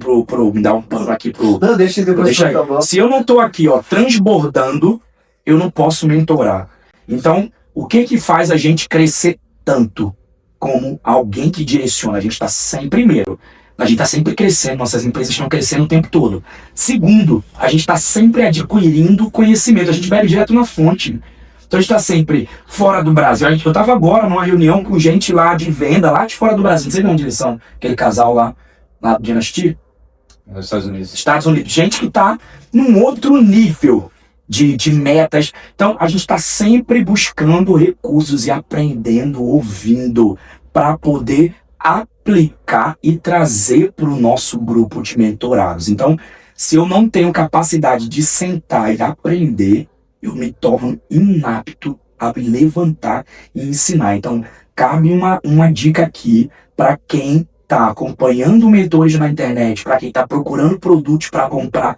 me dar um pano aqui Não, deixa eu deixa aí. Se eu não tô aqui, ó, transbordando, eu não posso mentorar. Então, o que faz a gente crescer tanto como alguém que direciona? A gente está sempre, primeiro, a gente está sempre crescendo, nossas empresas estão crescendo o tempo todo. Segundo, a gente está sempre adquirindo conhecimento, a gente bebe direto na fonte. Então a gente está sempre fora do Brasil. Eu estava agora numa reunião com gente lá de venda, lá de fora do Brasil, não sei de onde eles são, aquele casal lá do Dinastia. Nos Estados Unidos. Estados Unidos, gente que está num outro nível de metas. Então, a gente está sempre buscando recursos e aprendendo, ouvindo, para poder aplicar e trazer para o nosso grupo de mentorados. Então, se eu não tenho capacidade de sentar e aprender, eu me torno inapto a me levantar e ensinar. Então, cabe uma dica aqui para quem está acompanhando mentores na internet, para quem está procurando produtos para comprar.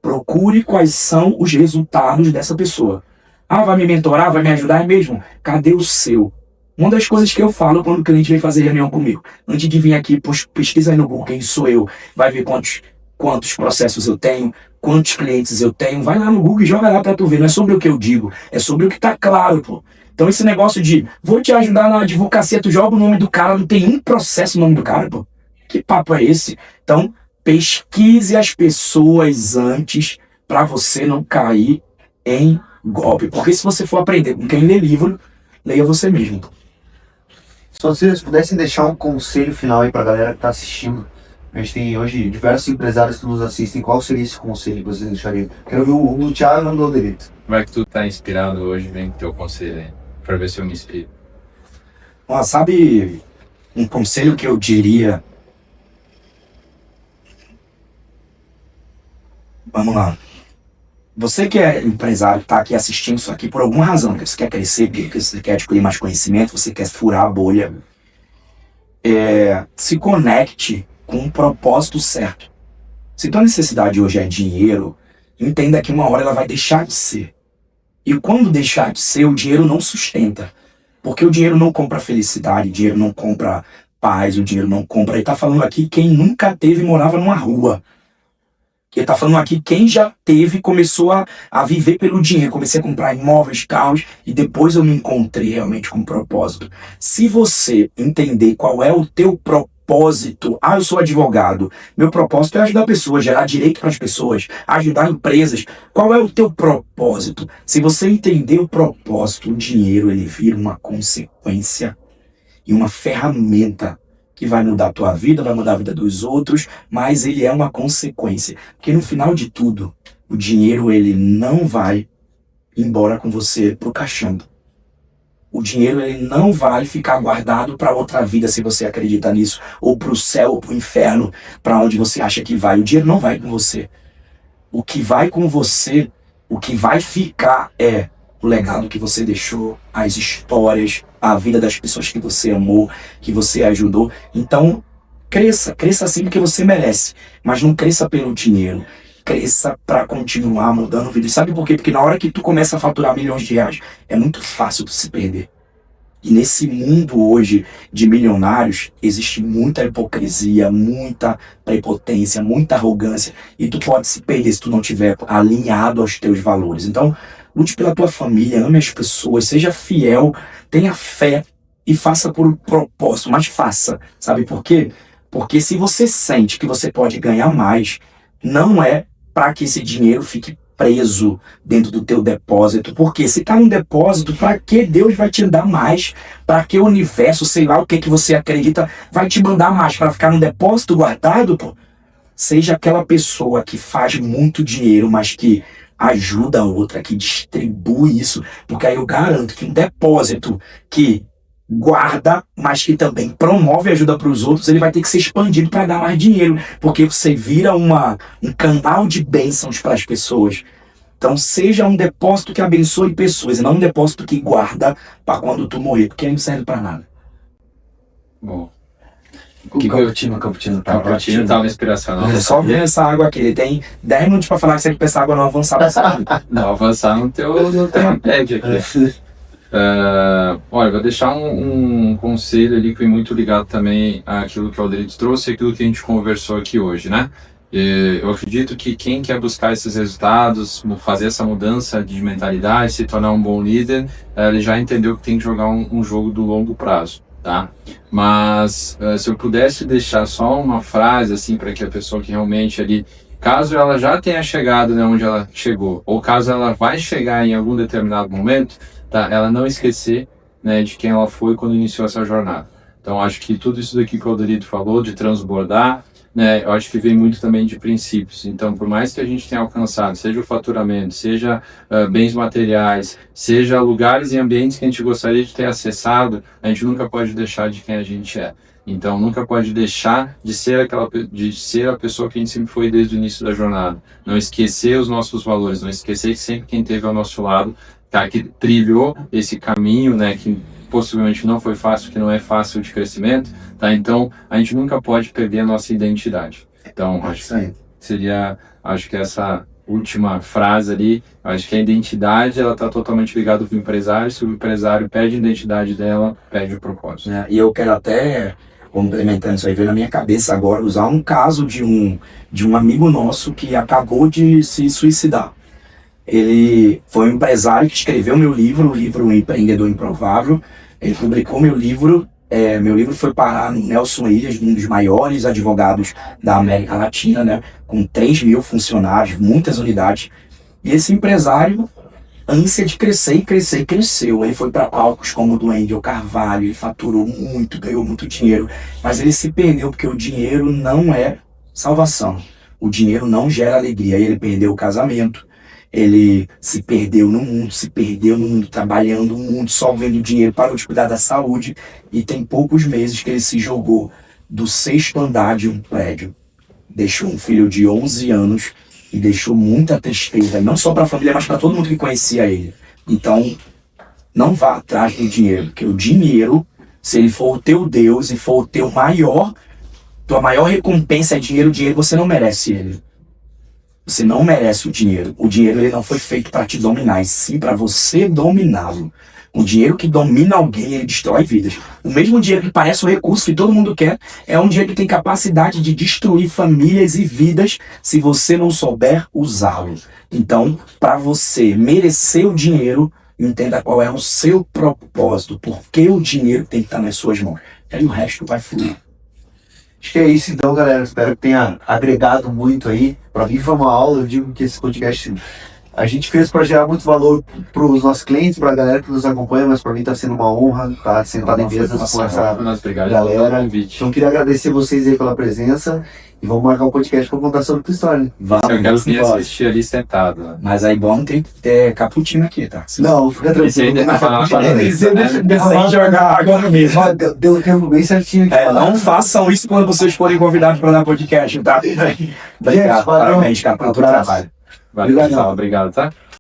Procure quais são os resultados dessa pessoa. Ah, vai me mentorar, vai me ajudar mesmo? Cadê o seu? Uma das coisas que eu falo quando o cliente vem fazer reunião comigo, antes de vir aqui, pesquisa aí no Google quem sou eu, vai ver quantos processos eu tenho, quantos clientes eu tenho, vai lá no Google e joga lá pra tu ver. Não é sobre o que eu digo, é sobre o que tá claro, pô. Então esse negócio de, vou te ajudar na advocacia, tu joga o nome do cara, não tem um processo no nome do cara, pô. Que papo é esse? Então, pesquise as pessoas antes para você não cair em golpe. Porque se você for aprender com quem lê livro, leia você mesmo. Se vocês pudessem deixar um conselho final aí pra galera que tá assistindo. A gente tem hoje diversos empresários que nos assistem. Qual seria esse conselho que vocês deixariam? Quero ver o Thiago e o Alderito. Como é que tu tá inspirado hoje? Vem com teu conselho aí, pra ver se eu me inspiro. Ó, sabe um conselho que eu diria? Vamos lá. Você que é empresário, está aqui assistindo isso aqui por alguma razão, que você quer crescer, que você quer adquirir mais conhecimento, você quer furar a bolha, se conecte com um propósito certo. Se tua necessidade hoje é dinheiro, entenda que uma hora ela vai deixar de ser. E quando deixar de ser, o dinheiro não sustenta. Porque o dinheiro não compra felicidade, o dinheiro não compra paz, o dinheiro não compra... Ele tá falando aqui quem nunca teve e morava numa rua. Ele tá falando aqui quem já teve e começou a viver pelo dinheiro. Comecei a comprar imóveis, carros e depois eu me encontrei realmente com um propósito. Se você entender qual é o teu propósito, eu sou advogado, meu propósito é ajudar pessoas, gerar direito para as pessoas, ajudar empresas. Qual é o teu propósito? Se você entender o propósito, o dinheiro ele vira uma consequência e uma ferramenta que vai mudar a tua vida, vai mudar a vida dos outros, mas ele é uma consequência. Porque no final de tudo, o dinheiro ele não vai embora com você pro caixão. O dinheiro ele não vai ficar guardado para outra vida, se você acredita nisso, ou pro céu, ou pro inferno, para onde você acha que vai. O dinheiro não vai com você. O que vai com você, o que vai ficar é o legado que você deixou, as histórias, a vida das pessoas que você amou, que você ajudou. Então, cresça assim porque você merece, mas não cresça pelo dinheiro. Cresça para continuar mudando vidas. Sabe por quê? Porque na hora que tu começa a faturar milhões de reais, é muito fácil tu se perder. E nesse mundo hoje de milionários, existe muita hipocrisia, muita prepotência, muita arrogância. E tu pode se perder se tu não estiver alinhado aos teus valores. Então, lute pela tua família, ame as pessoas, seja fiel, tenha fé e faça por um propósito, mas faça. Sabe por quê? Porque se você sente que você pode ganhar mais, não é para que esse dinheiro fique preso dentro do teu depósito. Porque se está num depósito, para que Deus vai te dar mais? Para que o universo, sei lá o que você acredita, vai te mandar mais? Para ficar num depósito guardado, pô? Seja aquela pessoa que faz muito dinheiro, mas que ajuda a outra, que distribui isso, porque aí eu garanto que um depósito que guarda, mas que também promove ajuda para os outros, ele vai ter que ser expandido para dar mais dinheiro, porque você vira um canal de bênçãos para as pessoas. Então seja um depósito que abençoe pessoas, e não um depósito que guarda para quando tu morrer, porque aí não serve para nada. Bom, Que cappuccino tá cappuccino tava inspiracional. É só ver essa água aqui. Ele tem 10 minutos pra falar que você tem que pensar água não avançada. Não, avançar no teu pad aqui. Olha, vou deixar um conselho ali que vem muito ligado também àquilo que o Alderito trouxe e aquilo que a gente conversou aqui hoje, né? Eu acredito que quem quer buscar esses resultados, fazer essa mudança de mentalidade, se tornar um bom líder, ele já entendeu que tem que jogar um jogo do longo prazo, tá? Mas se eu pudesse deixar só uma frase assim para que a pessoa que realmente ali, caso ela já tenha chegado né, onde ela chegou, ou caso ela vai chegar em algum determinado momento, tá? Ela não esquecer né, de quem ela foi quando iniciou essa jornada. Então acho que tudo isso daqui que o Alderito falou, de transbordar, né, eu acho que vem muito também de princípios. Então, por mais que a gente tenha alcançado, seja o faturamento, seja bens materiais, seja lugares e ambientes que a gente gostaria de ter acessado, a gente nunca pode deixar de quem a gente é. Então, nunca pode deixar de ser a pessoa que a gente sempre foi desde o início da jornada. Não esquecer os nossos valores, não esquecer que sempre quem esteve ao nosso lado, tá, que trilhou esse caminho, né, que possivelmente não foi fácil, que não é fácil de crescimento, tá? Então, a gente nunca pode perder a nossa identidade. Então, acho que essa última frase ali, acho que a identidade, ela tá totalmente ligada com o empresário, se o empresário perde a identidade dela, perde o propósito. E eu quero até, complementando isso aí, veio na minha cabeça agora, usar um caso de um amigo nosso que acabou de se suicidar. Ele foi um empresário que escreveu meu livro, o livro O Empreendedor Improvável. Ele publicou meu livro foi parar no Nelson Williams, um dos maiores advogados da América Latina, né, com 3.000 funcionários, muitas unidades. E esse empresário, ânsia de crescer e crescer e cresceu. Ele foi para palcos como o do Wendel Carvalho, ele faturou muito, ganhou muito dinheiro, mas ele se perdeu porque o dinheiro não é salvação. O dinheiro não gera alegria. Aí ele perdeu o casamento. Ele se perdeu no mundo, trabalhando no mundo, só vendo dinheiro, parou de cuidar da saúde. E tem poucos meses que ele se jogou do 6º andar de um prédio. Deixou um filho de 11 anos e deixou muita tristeza, não só para a família, mas para todo mundo que conhecia ele. Então, não vá atrás do dinheiro, porque o dinheiro, se ele for o teu Deus e for o teu tua maior recompensa é dinheiro, você não merece ele. Você não merece o dinheiro. O dinheiro ele não foi feito para te dominar, e sim para você dominá-lo. O dinheiro que domina alguém, ele destrói vidas. O mesmo dinheiro que parece um recurso que todo mundo quer, é um dinheiro que tem capacidade de destruir famílias e vidas se você não souber usá-lo. Então, para você merecer o dinheiro, entenda qual é o seu propósito, porque o dinheiro tem que estar nas suas mãos. E aí o resto vai fluir. Acho que é isso então, galera. Espero que tenha agregado muito aí. Para mim foi uma aula. Eu digo que esse podcast a gente fez para gerar muito valor para os nossos clientes, para a galera que nos acompanha, mas para mim está sendo uma honra estar sentado em mesas com essa galera. Então queria agradecer vocês aí pela presença e vamos marcar um podcast para contar sobre a tua história. Eu quero vir assistir ali sentado. Né? Mas aí bom tem que ter cappuccino aqui, tá? Não, fica tranquilo. Sem jogar água no mesmo. Deu tempo bem certinho aqui. Não façam isso quando vocês forem convidados para dar podcast, tá? Obrigado, parabéns, cara, pelo teu trabalho. Valeu, pessoal. Obrigado, tá?